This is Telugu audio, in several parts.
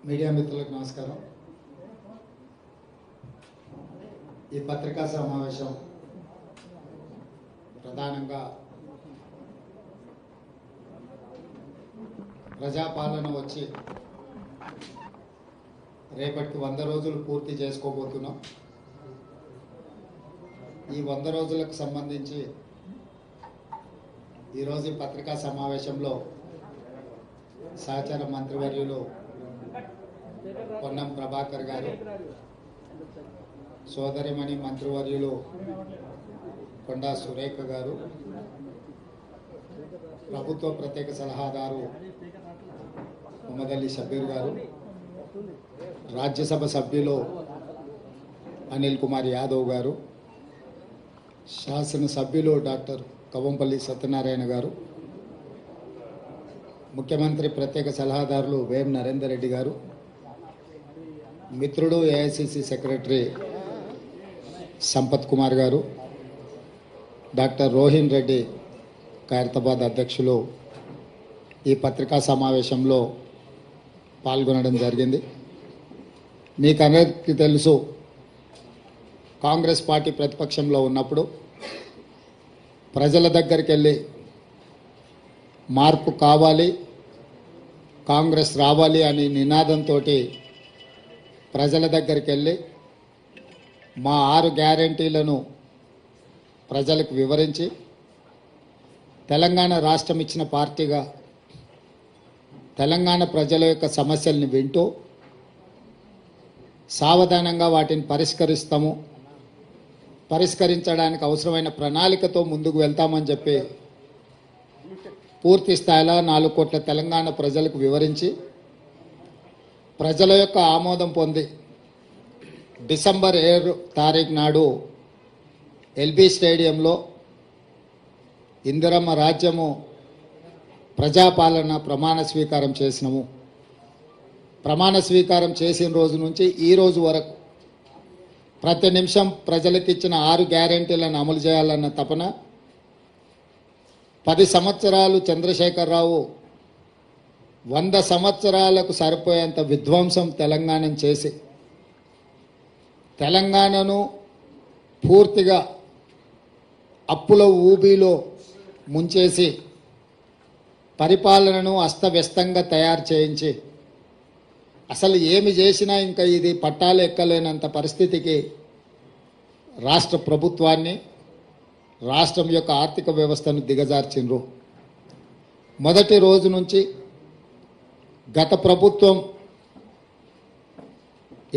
మీడియా మిత్రులకు నమస్కారం. ఈ పత్రికా సమావేశం ప్రధానంగా ప్రజాపాలన వచ్చి రేపటికి 100 రోజులు పూర్తి చేసుకోబోతున్నాం. ఈ 100 రోజులకు సంబంధించి ఈరోజు ఈ పత్రికా సమావేశంలో సహచర మంత్రివర్యులు పొన్నం ప్రభాకర్ గారు, సోదరిమణి మంత్రివర్యులు కొండా సురేఖ గారు, ప్రభుత్వ ప్రత్యేక సలహాదారు మొహమ్మద్ అలీ షబ్బీర్ గారు, రాజ్యసభ సభ్యులు అనిల్ కుమార్ యాదవ్ గారు, శాసనసభ్యులు డాక్టర్ కవంపల్లి సత్యనారాయణ గారు, ముఖ్యమంత్రి ప్రత్యేక సలహాదారులు వేం నరేందర్ రెడ్డి గారు, మిత్రుడు ఏఐసిసి సెక్రటరీ సంపత్ కుమార్ గారు, డాక్టర్ రోహిన్ రెడ్డి ఖైరతాబాద్ అధ్యక్షులు ఈ పత్రికా సమావేశంలో పాల్గొనడం జరిగింది. మీకు అందరికీ తెలుసు, కాంగ్రెస్ పార్టీ ప్రతిపక్షంలో ఉన్నప్పుడు ప్రజల దగ్గరికి వెళ్ళి మార్పు కావాలి, కాంగ్రెస్ రావాలి అని నినాదంతో ప్రజల దగ్గరికి వెళ్ళి మా 6 గ్యారంటీలను ప్రజలకు వివరించి తెలంగాణ రాష్ట్రం ఇచ్చిన పార్టీగా తెలంగాణ ప్రజల యొక్క సమస్యల్ని వింటూ సావధానంగా వాటిని పరిష్కరించడానికి అవసరమైన ప్రణాళికతో ముందుకు వెళ్తామని చెప్పి పూర్తి స్థాయిలో 4 కోట్ల తెలంగాణ ప్రజలకు వివరించి ప్రజల యొక్క ఆమోదం పొంది డిసెంబర్ 7 తారీఖు నాడు ఎల్బీ స్టేడియంలో ఇందిరమ్మ రాజ్యము ప్రజాపాలన ప్రమాణ స్వీకారం చేసినాము. ప్రమాణ స్వీకారం చేసిన రోజు నుంచి ఈ రోజు వరకు ప్రతి నిమిషం ప్రజలకు ఇచ్చిన 6 గ్యారెంటీలను అమలు చేయాలన్న తపన, 10 సంవత్సరాలు చంద్రశేఖరరావు 100 సంవత్సరాలకు సరిపోయేంత విధ్వంసం తెలంగాణను చేసి తెలంగాణను పూర్తిగా అప్పుల ఊబిలో ముంచేసి పరిపాలనను అస్తవ్యస్తంగా తయారు చేయించి అసలు ఏమి చేసినా ఇంకా ఇది పట్టాలు ఎక్కలేనంత పరిస్థితికి రాష్ట్ర ప్రభుత్వాన్ని, రాష్ట్రం యొక్క ఆర్థిక వ్యవస్థను దిగజార్చిండ్రు. మొదటి రోజు నుంచి గత ప్రభుత్వం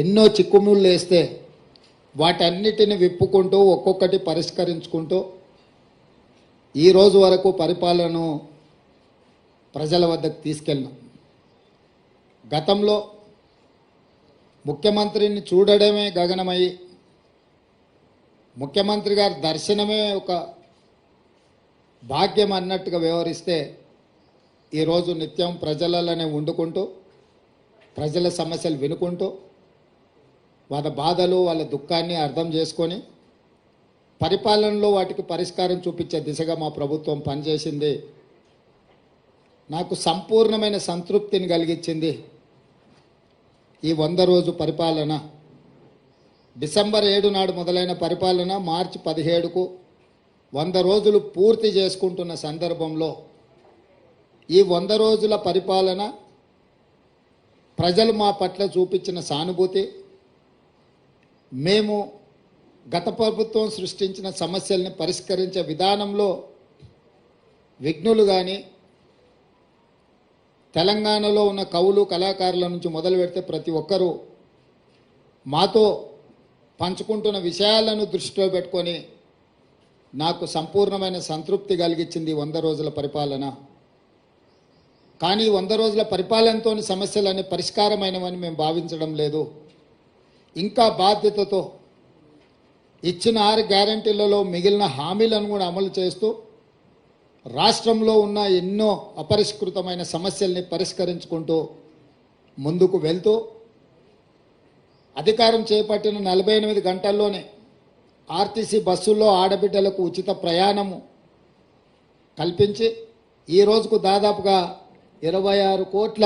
ఎన్నో చిక్కుముళ్ళు వేస్తే వాటన్నిటిని విప్పుకుంటూ ఒక్కొక్కటి పరిష్కరించుకుంటూ ఈ రోజు వరకు పరిపాలనను ప్రజల వద్దకు తీసుకెళ్ళినాం. గతంలో ముఖ్యమంత్రిని చూడడమే గగనమయ్యి ముఖ్యమంత్రి గారి దర్శనమే ఒక భాగ్యం అన్నట్టుగా వ్యవహరిస్తే ఈరోజు నిత్యం ప్రజలలోనే వండుకుంటూ ప్రజల సమస్యలు వినుకుంటూ వాళ్ళ బాధలు వాళ్ళ దుఃఖాన్ని అర్థం చేసుకొని పరిపాలనలో వాటికి పరిష్కారం చూపించే దిశగా మా ప్రభుత్వం పనిచేసింది. నాకు సంపూర్ణమైన సంతృప్తిని కలిగించింది ఈ 100 రోజు పరిపాలన. డిసెంబర్ 7 నాడు మొదలైన పరిపాలన మార్చి 17కు 100 రోజులు పూర్తి చేసుకుంటున్న సందర్భంలో ఈ 100 రోజుల పరిపాలన ప్రజలు మా పట్ల చూపించిన సానుభూతి, మేము గత ప్రభుత్వం సృష్టించిన సమస్యల్ని పరిష్కరించే విధానంలో విఘ్నులు కానీ, తెలంగాణలో ఉన్న కవులు కళాకారుల నుంచి మొదలు పెడితే ప్రతి ఒక్కరూ మాతో పంచుకుంటున్న విషయాలను దృష్టిలో పెట్టుకొని నాకు సంపూర్ణమైన సంతృప్తి కలిగించింది 100 రోజుల పరిపాలన. కానీ 100 రోజుల పరిపాలనతోని సమస్యలన్నీ పరిష్కారమైనవని మేము భావించడం లేదు. ఇంకా బాధ్యతతో ఇచ్చిన 6 గ్యారెంటీలలో మిగిలిన హామీలను కూడా అమలు చేస్తూ రాష్ట్రంలో ఉన్న ఎన్నో అపరిష్కృతమైన సమస్యల్ని పరిష్కరించుకుంటూ ముందుకు వెళ్తూ అధికారం చేపట్టిన 48 గంటల్లోనే ఆర్టీసీ బస్సుల్లో ఆడబిడ్డలకు ఉచిత ప్రయాణము కల్పించి ఈ రోజుకు దాదాపుగా 26 కోట్ల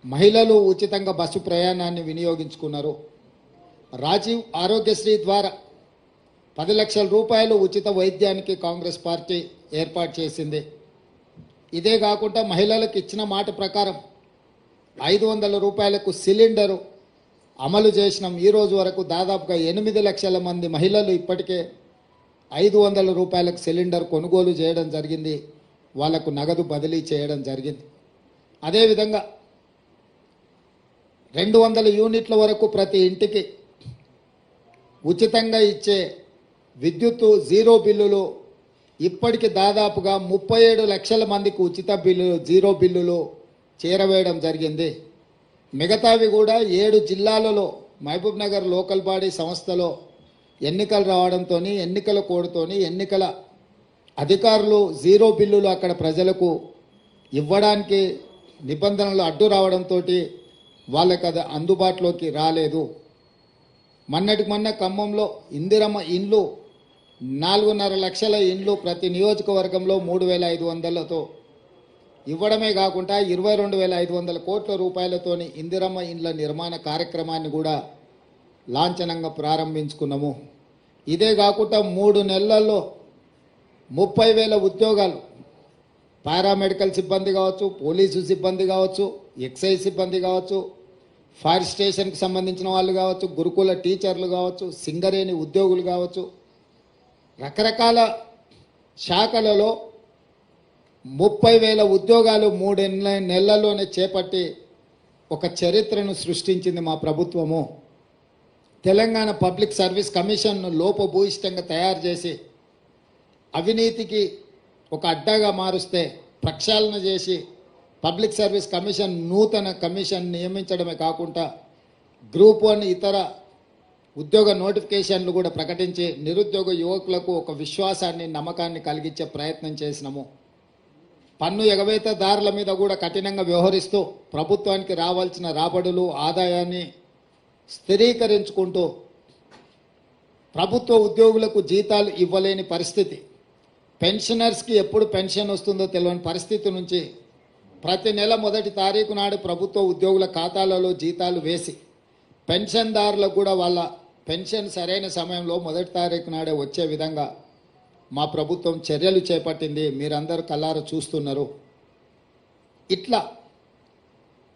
మహిళలు ఉచితంగా బస్సు ప్రయాణాన్ని వినియోగించుకున్నారు. రాజీవ్ ఆరోగ్యశ్రీ ద్వారా 10 లక్షల రూపాయలు ఉచిత వైద్యానికి కాంగ్రెస్ పార్టీ ఏర్పాటు చేసింది. ఇదే కాకుండా మహిళలకు ఇచ్చిన మాట ప్రకారం 500 రూపాయలకు సిలిండరు అమలు చేసినాం. ఈ రోజు వరకు దాదాపుగా 8 లక్షల మంది మహిళలు ఇప్పటికే 500 రూపాయలకు సిలిండర్ కొనుగోలు చేయడం జరిగింది. వాళ్లకు నగదు బదిలీ చేయడం జరిగింది. అదేవిధంగా 200 యూనిట్ల వరకు ప్రతి ఇంటికి ఉచితంగా ఇచ్చే విద్యుత్తు జీరో బిల్లులు ఇప్పటికి దాదాపుగా 37 లక్షల మందికి ఉచిత బిల్లులు జీరో బిల్లులు చేరవేయడం జరిగింది. మిగతావి కూడా 7 జిల్లాలలో మహబూబ్ నగర్ లోకల్ బాడీ సంస్థలో ఎన్నికలు రావడంతో ఎన్నికల కోడ్తోని ఎన్నికల అధికారులు జీరో బిల్లులు అక్కడ ప్రజలకు ఇవ్వడానికి నిబంధనలు అడ్డు రావడంతో వాళ్ళకి అది అందుబాటులోకి రాలేదు. మొన్నటికి మొన్న ఖమ్మంలో ఇందిరమ్మ ఇండ్లు 4.5 లక్షల ఇండ్లు ప్రతి నియోజకవర్గంలో 3,500లతో ఇవ్వడమే కాకుండా 22,500 కోట్ల రూపాయలతోని ఇందిరమ్మ ఇండ్ల నిర్మాణ కార్యక్రమాన్ని కూడా లాంఛనంగా ప్రారంభించుకున్నాము. ఇదే కాకుండా 3 నెలల్లో 30,000 ఉద్యోగాలు పారామెడికల్ సిబ్బంది కావచ్చు, పోలీసు సిబ్బంది కావచ్చు, ఎక్సైజ్ సిబ్బంది కావచ్చు, ఫైర్ స్టేషన్కి సంబంధించిన వాళ్ళు కావచ్చు, గురుకుల టీచర్లు కావచ్చు, సింగరేణి ఉద్యోగులు కావచ్చు, రకరకాల శాఖలలో 30,000 ఉద్యోగాలు 3 నెలల్లోనే చేపట్టి ఒక చరిత్రను సృష్టించింది మా ప్రభుత్వము. తెలంగాణ పబ్లిక్ సర్వీస్ కమిషన్ను లోపభూయిష్టంగా తయారు చేసి అవినీతికి ఒక అడ్డాగా మారుస్తే ప్రక్షాళన చేసి పబ్లిక్ సర్వీస్ కమిషన్ నూతన కమిషన్ నియమించడమే కాకుండా గ్రూప్ 1 ఇతర ఉద్యోగ నోటిఫికేషన్లు కూడా ప్రకటించి నిరుద్యోగ యువకులకు ఒక విశ్వాసాన్ని నమ్మకాన్ని కలిగించే ప్రయత్నం చేసినాము. పన్ను ఎగవేతదారుల మీద కూడా కఠినంగా వ్యవహరిస్తూ ప్రభుత్వానికి రావాల్సిన రాబడులు ఆదాయాన్ని స్థిరీకరించుకుంటూ ప్రభుత్వ ఉద్యోగులకు జీతాలు ఇవ్వలేని పరిస్థితి, పెన్షనర్స్కి ఎప్పుడు పెన్షన్ వస్తుందో తెలియని పరిస్థితి నుంచి ప్రతి నెల 1వ తారీఖు నాడు ప్రభుత్వ ఉద్యోగుల ఖాతాలలో జీతాలు వేసి పెన్షన్దారులకు కూడా వాళ్ళ పెన్షన్ సరైన సమయంలో 1వ తారీఖు నాడే వచ్చే విధంగా మా ప్రభుత్వం చర్యలు చేపట్టింది. మీరందరూ కళ్ళారా చూస్తున్నారు. ఇట్లా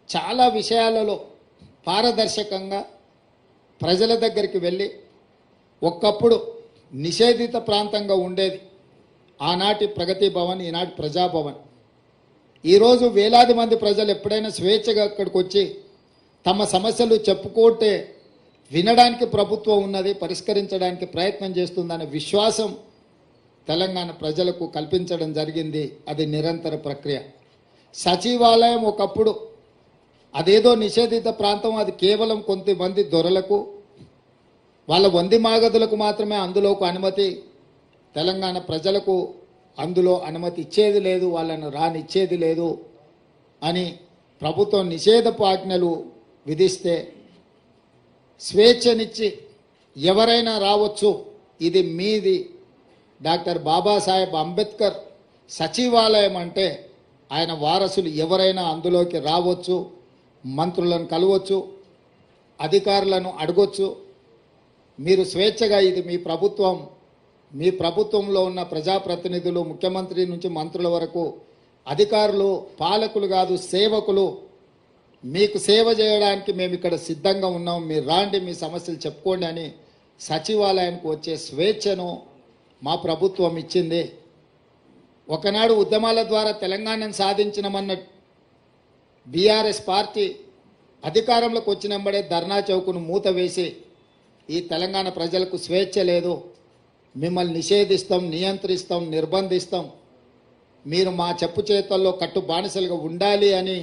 చాలా విషయాలలో పారదర్శకంగా ప్రజల దగ్గరికి వెళ్ళి ఒకప్పుడు నిషేధిత ప్రాంతంగా ఉండేది ఆనాటి ప్రగతి భవన్, ఈనాటి ప్రజాభవన్. ఈరోజు వేలాది మంది ప్రజలు ఎప్పుడైనా స్వేచ్ఛగా అక్కడికి వచ్చి తమ సమస్యలు చెప్పుకుంటే వినడానికి ప్రభుత్వం ఉన్నది, పరిష్కరించడానికి ప్రయత్నం చేస్తుందనే విశ్వాసం తెలంగాణ ప్రజలకు కల్పించడం జరిగింది. అది నిరంతర ప్రక్రియ. సచివాలయం ఒకప్పుడు అదేదో నిషేధిత ప్రాంతం, అది కేవలం కొంతమంది దొరలకు వాళ్ళ వంది మాగదులకు మాత్రమే అందులోకి అనుమతి, తెలంగాణ ప్రజలకు అందులో అనుమతి ఇచ్చేది లేదు, వాళ్ళను రానిచ్చేది లేదు అని ప్రభుత్వం నిషేధపు ఆజ్ఞలు విధిస్తే స్వేచ్ఛనిచ్చి ఎవరైనా రావచ్చు, ఇది మీది, డాక్టర్ బాబాసాహెబ్ అంబేద్కర్ సచివాలయం అంటే ఆయన వారసులు ఎవరైనా అందులోకి రావచ్చు, మంత్రులను కలవచ్చు, అధికారులను అడగొచ్చు, మీరు స్వేచ్ఛగా, ఇది మీ ప్రభుత్వం, మీ ప్రభుత్వంలో ఉన్న ప్రజాప్రతినిధులు ముఖ్యమంత్రి నుంచి మంత్రుల వరకు అధికారులు పాలకులు కాదు, సేవకులు, మీకు సేవ చేయడానికి మేము ఇక్కడ సిద్ధంగా ఉన్నాం, మీరు రాండి, మీ సమస్యలు చెప్పుకోండి అని సచివాలయానికి వచ్చే స్వేచ్ఛను మా ప్రభుత్వం ఇచ్చింది. ఒకనాడు ఉద్యమాల ద్వారా తెలంగాణను సాధించినమన్న బీఆర్ఎస్ పార్టీ అధికారంలోకి వచ్చినంబడే ధర్నా చౌకును మూత వేసి ఈ తెలంగాణ ప్రజలకు స్వేచ్ఛ లేదు, మిమ్మల్ని నిషేధిస్తాం, నియంత్రిస్తాం, నిర్బంధిస్తాం, మీరు మా చెప్పు చేతల్లో కట్టు బానిసలుగా ఉండాలి అని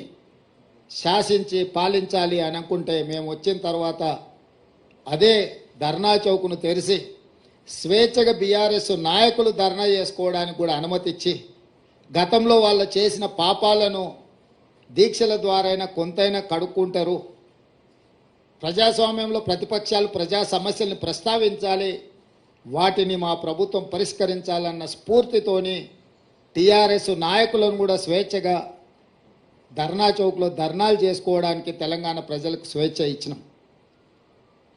శాసించి పాలించాలి అని అనుకుంటే మేము వచ్చిన తర్వాత అదే ధర్నా చౌకును తెరిచి స్వేచ్ఛగా బీఆర్ఎస్ నాయకులు ధర్నా చేసుకోవడానికి కూడా అనుమతి ఇచ్చి గతంలో వాళ్ళు చేసిన పాపాలను దీక్షల ద్వారా కొంతైనా కడుక్కుంటారు, ప్రజాస్వామ్యంలో ప్రతిపక్షాలు ప్రజా సమస్యల్ని ప్రస్తావించాలి, వాటిని మా ప్రభుత్వం పరిష్కరించాలన్న స్ఫూర్తితోని టీఆర్ఎస్ నాయకులను కూడా స్వేచ్ఛగా ధర్నా చౌక్లో ధర్నాలు చేసుకోవడానికి తెలంగాణ ప్రజలకు స్వేచ్ఛ ఇచ్చినాం.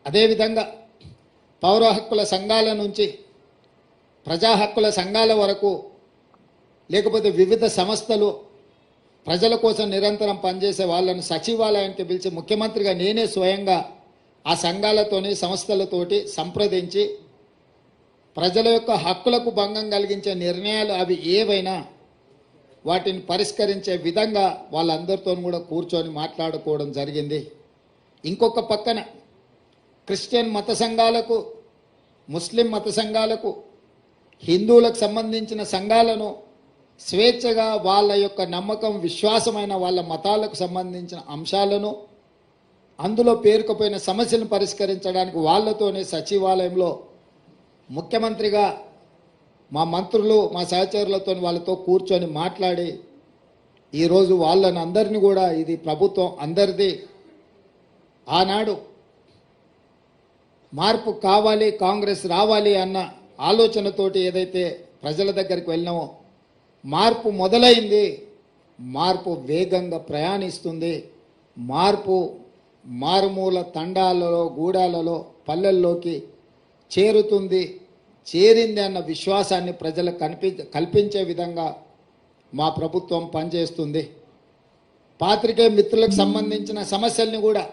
అదేవిధంగా పౌర హక్కుల సంఘాల నుంచి ప్రజా హక్కుల సంఘాల వరకు, లేకపోతే వివిధ సంస్థలు ప్రజల కోసం నిరంతరం పనిచేసే వాళ్ళను సచివాలయానికి పిలిచి ముఖ్యమంత్రిగా నేనే స్వయంగా ఆ సంఘాలతోని సంస్థలతోటి సంప్రదించి ప్రజల యొక్క హక్కులకు భంగం కలిగించే నిర్ణయాలు అవి ఏవైనా వాటిని పరిష్కరించే విధంగా వాళ్ళందరితో కూడా కూర్చొని మాట్లాడుకోవడం జరిగింది. ఇంకొక పక్కన క్రిస్టియన్ మత సంఘాలకు, ముస్లిం మత సంఘాలకు, హిందువులకు సంబంధించిన సంఘాలను స్వేచ్ఛగా వాళ్ళ యొక్క నమ్మకం, విశ్వాసమైన వాళ్ళ మతాలకు సంబంధించిన అంశాలను, అందులో పేరుకుపోయిన సమస్యలను పరిష్కరించడానికి వాళ్ళతోనే సచివాలయంలో ముఖ్యమంత్రిగా మా మంత్రులు, మా సహచరులతో వాళ్ళతో కూర్చొని మాట్లాడి ఈరోజు వాళ్ళని అందరినీ కూడా, ఇది ప్రభుత్వం అందరిది, ఆనాడు మార్పు కావాలి, కాంగ్రెస్ రావాలి అన్న ఆలోచనతోటి ఏదైతే ప్రజల దగ్గరికి వెళ్ళినామో మార్పు మొదలైంది. మార్పు వేగంగా ప్రయాణిస్తుంది. మార్పు మారుమూల తండాలలో, గూడాలలో, పల్లెల్లోకి చేరుతుంది, చేరింది అన్న విశ్వాసాన్ని ప్రజలకు కల్పించే విధంగా మా ప్రభుత్వం పనిచేస్తుంది. పాత్రికేయ మిత్రులకు సంబంధించిన సమస్యల్ని కూడా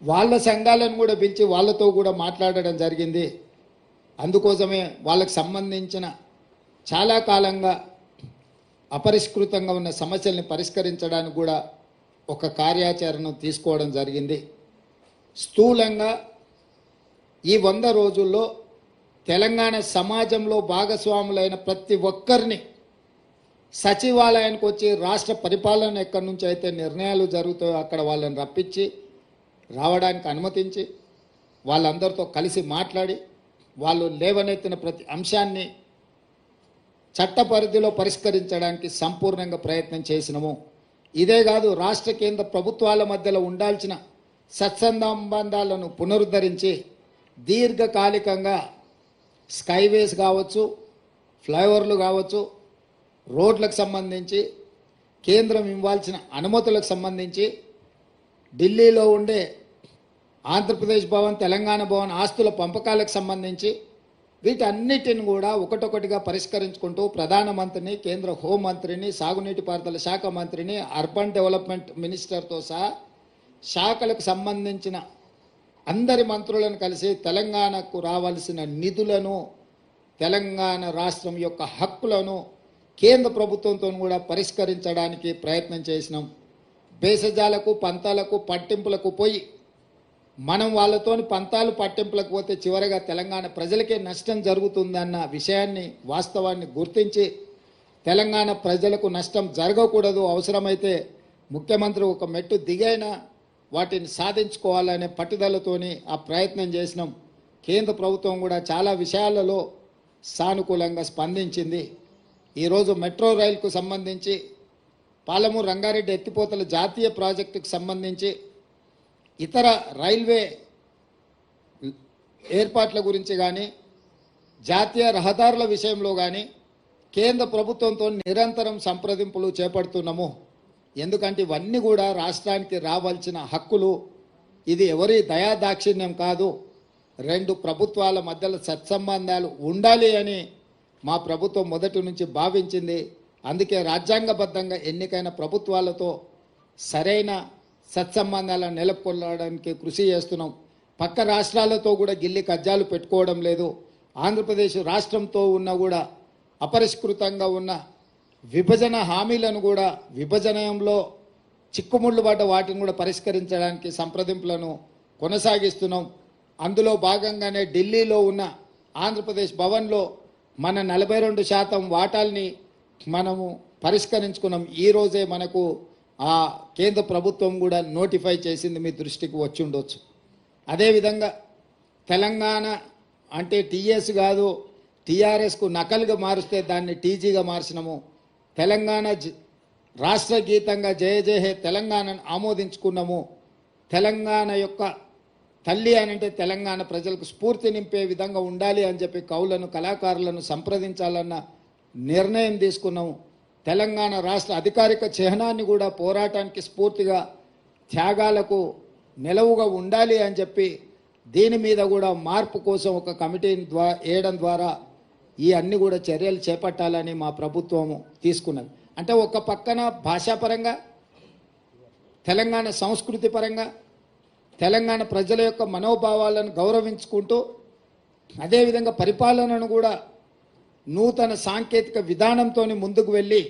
వాళ్ళ సంఘాలను కూడా పిలిచి వాళ్ళతో కూడా మాట్లాడడం జరిగింది. అందుకోసమే వాళ్ళకు సంబంధించిన చాలా కాలంగా అపరిష్కృతంగా ఉన్న సమస్యల్ని పరిష్కరించడానికి కూడా ఒక కార్యాచరణను తీసుకోవడం జరిగింది. స్థూలంగా ఈ 100 రోజుల్లో తెలంగాణ సమాజంలో భాగస్వాములైన ప్రతి ఒక్కరిని సచివాలయానికి వచ్చి రాష్ట్ర పరిపాలన ఎక్కడి నుంచి అయితే నిర్ణయాలు జరుగుతాయో అక్కడ వాళ్ళని రప్పించి రావడానికి అనుమతించి వాళ్ళందరితో కలిసి మాట్లాడి వాళ్ళు లేవనెత్తిన ప్రతి అంశాన్ని చట్ట పరిధిలో పరిష్కరించడానికి సంపూర్ణంగా ప్రయత్నం చేసినాము. ఇదే కాదు, రాష్ట్ర కేంద్ర ప్రభుత్వాల మధ్యలో ఉండాల్సిన సత్సంబంధాలను పునరుద్ధరించి దీర్ఘకాలికంగా స్కైవేస్ కావచ్చు, ఫ్లైఓవర్లు కావచ్చు, రోడ్లకు సంబంధించి కేంద్రం ఇవ్వాల్సిన అనుమతులకు సంబంధించి ఢిల్లీలో ఉండే ఆంధ్రప్రదేశ్ భవన్, తెలంగాణ భవన్ ఆస్తుల పంపకాలకు సంబంధించి వీటన్నిటిని కూడా ఒకటొకటిగా పరిష్కరించుకుంటూ ప్రధానమంత్రిని, కేంద్ర హోంమంత్రిని, సాగునీటి పారుదల శాఖ మంత్రిని, అర్బన్ డెవలప్మెంట్ మినిస్టర్తో సహా శాఖలకు సంబంధించిన అందరి మంత్రులను కలిసి తెలంగాణకు రావాల్సిన నిధులను, తెలంగాణ రాష్ట్రం యొక్క హక్కులను కేంద్ర ప్రభుత్వంతో కూడా పరిష్కరించడానికి ప్రయత్నం చేసినాం. భేషజాలకు, పంతాలకు, పట్టింపులకు పోయి మనం వాళ్ళతోని పంతాలు పట్టింపులకు పోతే చివరగా తెలంగాణ ప్రజలకే నష్టం జరుగుతుందన్న విషయాన్ని, వాస్తవాన్ని గుర్తించి తెలంగాణ ప్రజలకు నష్టం జరగకూడదు, అవసరమైతే ముఖ్యమంత్రి ఒక మెట్టు దిగైనా వాటిని సాధించుకోవాలనే పట్టుదలతోని ఆ ప్రయత్నం చేసినాం. కేంద్ర ప్రభుత్వం కూడా చాలా విషయాలలో సానుకూలంగా స్పందించింది. ఈరోజు మెట్రో రైలుకు సంబంధించి, పాలమూరు రంగారెడ్డి ఎత్తిపోతల జాతీయ ప్రాజెక్టుకు సంబంధించి, ఇతర రైల్వే ఏర్పాట్ల గురించి కానీ, జాతీయ రహదారుల విషయంలో కానీ కేంద్ర ప్రభుత్వంతో నిరంతరం సంప్రదింపులు చేపడుతున్నాము. ఎందుకంటే ఇవన్నీ కూడా రాష్ట్రానికి రావాల్సిన హక్కులు. ఇది ఎవరి దయాదాక్షిణ్యం కాదు. 2 ప్రభుత్వాల మధ్యలో సత్సంబంధాలు ఉండాలి అని మా ప్రభుత్వం మొదటి నుంచి భావించింది. అందుకే రాజ్యాంగబద్ధంగా ఎన్నికైన ప్రభుత్వాలతో సరైన సత్సంబంధాలను నెలకొల్పడానికి కృషి చేస్తున్నాం. పక్క రాష్ట్రాలతో కూడా గిల్లి కజ్జాలు పెట్టుకోవడం లేదు. ఆంధ్రప్రదేశ్ రాష్ట్రంతో ఉన్న కూడా అపరిష్కృతంగా ఉన్న విభజన హామీలను కూడా, విభజనలో చిక్కుముళ్ళు పడ్డ వాటిని కూడా పరిష్కరించడానికి సంప్రదింపులను కొనసాగిస్తున్నాం. అందులో భాగంగానే ఢిల్లీలో ఉన్న ఆంధ్రప్రదేశ్ భవన్లో మన 42% వాటాల్ని మనము పరిష్కరించుకున్నాం. ఈరోజే మనకు ఆ కేంద్ర ప్రభుత్వం కూడా నోటిఫై చేసింది, మీ దృష్టికి వచ్చి ఉండొచ్చు. అదేవిధంగా తెలంగాణ అంటే టీఎస్ కాదు, టీఆర్ఎస్కు నకలుగా మారిస్తే దాన్ని టీజీగా మార్చినాము. తెలంగాణ రాష్ట్ర గీతంగా జయ జయ హే తెలంగాణను ఆమోదించుకున్నాము. తెలంగాణ యొక్క తల్లి అని అంటే తెలంగాణ ప్రజలకు స్ఫూర్తి నింపే విధంగా ఉండాలి అని చెప్పి కవులను, కళాకారులను సంప్రదించాలన్న నిర్ణయం తీసుకున్నాము. తెలంగాణ రాష్ట్ర అధికారిక చిహ్నాన్ని కూడా పోరాటానికి స్ఫూర్తిగా త్యాగాలకు నిలవుగా ఉండాలి అని చెప్పి దీని మీద కూడా మార్పు కోసం ఒక కమిటీని వేయడం ద్వారా ఈ అన్ని కూడా చర్యలు చేపట్టాలని మా ప్రభుత్వం తీసుకున్నది. అంటే ఒక పక్కన భాషాపరంగా, తెలంగాణ సంస్కృతి పరంగా, తెలంగాణ ప్రజల యొక్క మనోభావాలను గౌరవించుకుంటూ అదేవిధంగా పరిపాలనను కూడా నూతన సాంకేతిక విధానంతో ముందుకు వెళ్ళి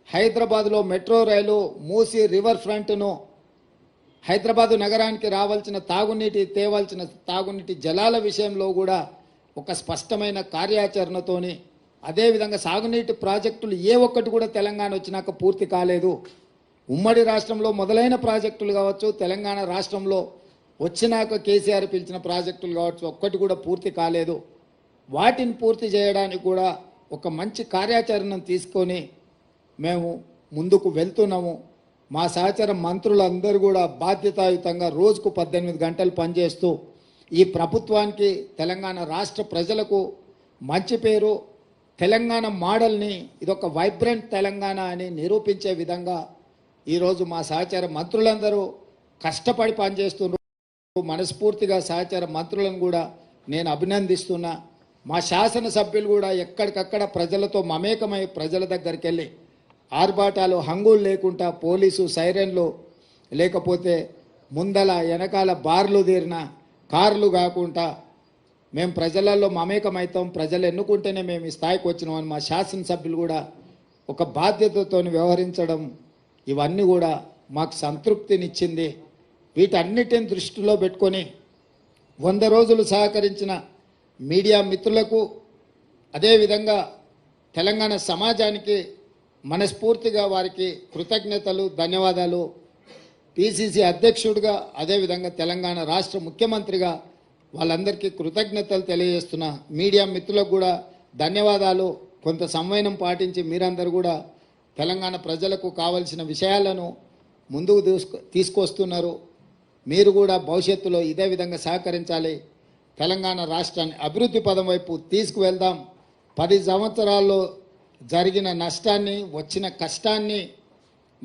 హైదరాబాద్లో మెట్రో రైలు, మూసీ రివర్ ఫ్రంట్ను, హైదరాబాదు నగరానికి రావాల్సిన తేవాల్సిన తాగునీటి జలాల విషయంలో కూడా ఒక స్పష్టమైన కార్యాచరణతోని, అదేవిధంగా సాగునీటి ప్రాజెక్టులు ఏ ఒక్కటి కూడా తెలంగాణ వచ్చినాక పూర్తి కాలేదు. ఉమ్మడి రాష్ట్రంలో మొదలైన ప్రాజెక్టులు కావచ్చు, తెలంగాణ రాష్ట్రంలో వచ్చినాక కేసీఆర్ పిలిచిన ప్రాజెక్టులు కావచ్చు, ఒక్కటి కూడా పూర్తి కాలేదు. వాటిని పూర్తి చేయడానికి కూడా ఒక మంచి కార్యాచరణను తీసుకొని మేము ముందుకు వెళ్తున్నాము. మా సహచర మంత్రులందరూ కూడా బాధ్యతాయుతంగా రోజుకు 18 గంటలు పనిచేస్తూ ఈ ప్రభుత్వానికి, తెలంగాణ రాష్ట్ర ప్రజలకు మంచి పేరు, తెలంగాణ మోడల్ని ఇదొక వైబ్రెంట్ తెలంగాణ అని నిరూపించే విధంగా ఈరోజు మా సహచర మంత్రులందరూ కష్టపడి పనిచేస్తున్నారు. మనస్ఫూర్తిగా సహచర మంత్రులను కూడా నేను అభినందిస్తున్నా. మా శాసనసభ్యులు కూడా ఎక్కడికక్కడ ప్రజలతో మమేకమై ప్రజల దగ్గరికి వెళ్ళి ఆర్భాటాలు, హంగులు లేకుండా, పోలీసు సైరన్లు లేకపోతే ముందల వెనకాల బార్లు తీరిన కార్లు కాకుండా మేము ప్రజలలో మమేకమవుతాం, ప్రజలు ఎన్నుకుంటేనే మేము ఈ స్థాయికి వచ్చినామని మా శాసనసభ్యులు కూడా ఒక బాధ్యతతో వ్యవహరించడం, ఇవన్నీ కూడా మాకు సంతృప్తినిచ్చింది. వీటన్నిటిని దృష్టిలో పెట్టుకొని 100 రోజులు సహకరించిన మీడియా మిత్రులకు, అదేవిధంగా తెలంగాణ సమాజానికి మనస్ఫూర్తిగా వారికి కృతజ్ఞతలు, ధన్యవాదాలు. పిసిసి అధ్యక్షుడిగా, అదేవిధంగా తెలంగాణ రాష్ట్ర ముఖ్యమంత్రిగా వాళ్ళందరికీ కృతజ్ఞతలు తెలియజేస్తున్నా. మీడియా మిత్రులకు కూడా ధన్యవాదాలు. కొంత సంవయనం పాటించి మీరందరూ కూడా తెలంగాణ ప్రజలకు కావలసిన విషయాలను ముందుకు తీసుకొస్తున్నారు. మీరు కూడా భవిష్యత్తులో ఇదే విధంగా సహకరించాలి. తెలంగాణ రాష్ట్రాన్ని అభివృద్ధి పదం వైపు తీసుకువెళ్దాం. 10 సంవత్సరాల్లో జరిగిన నష్టాన్ని, వచ్చిన కష్టాన్ని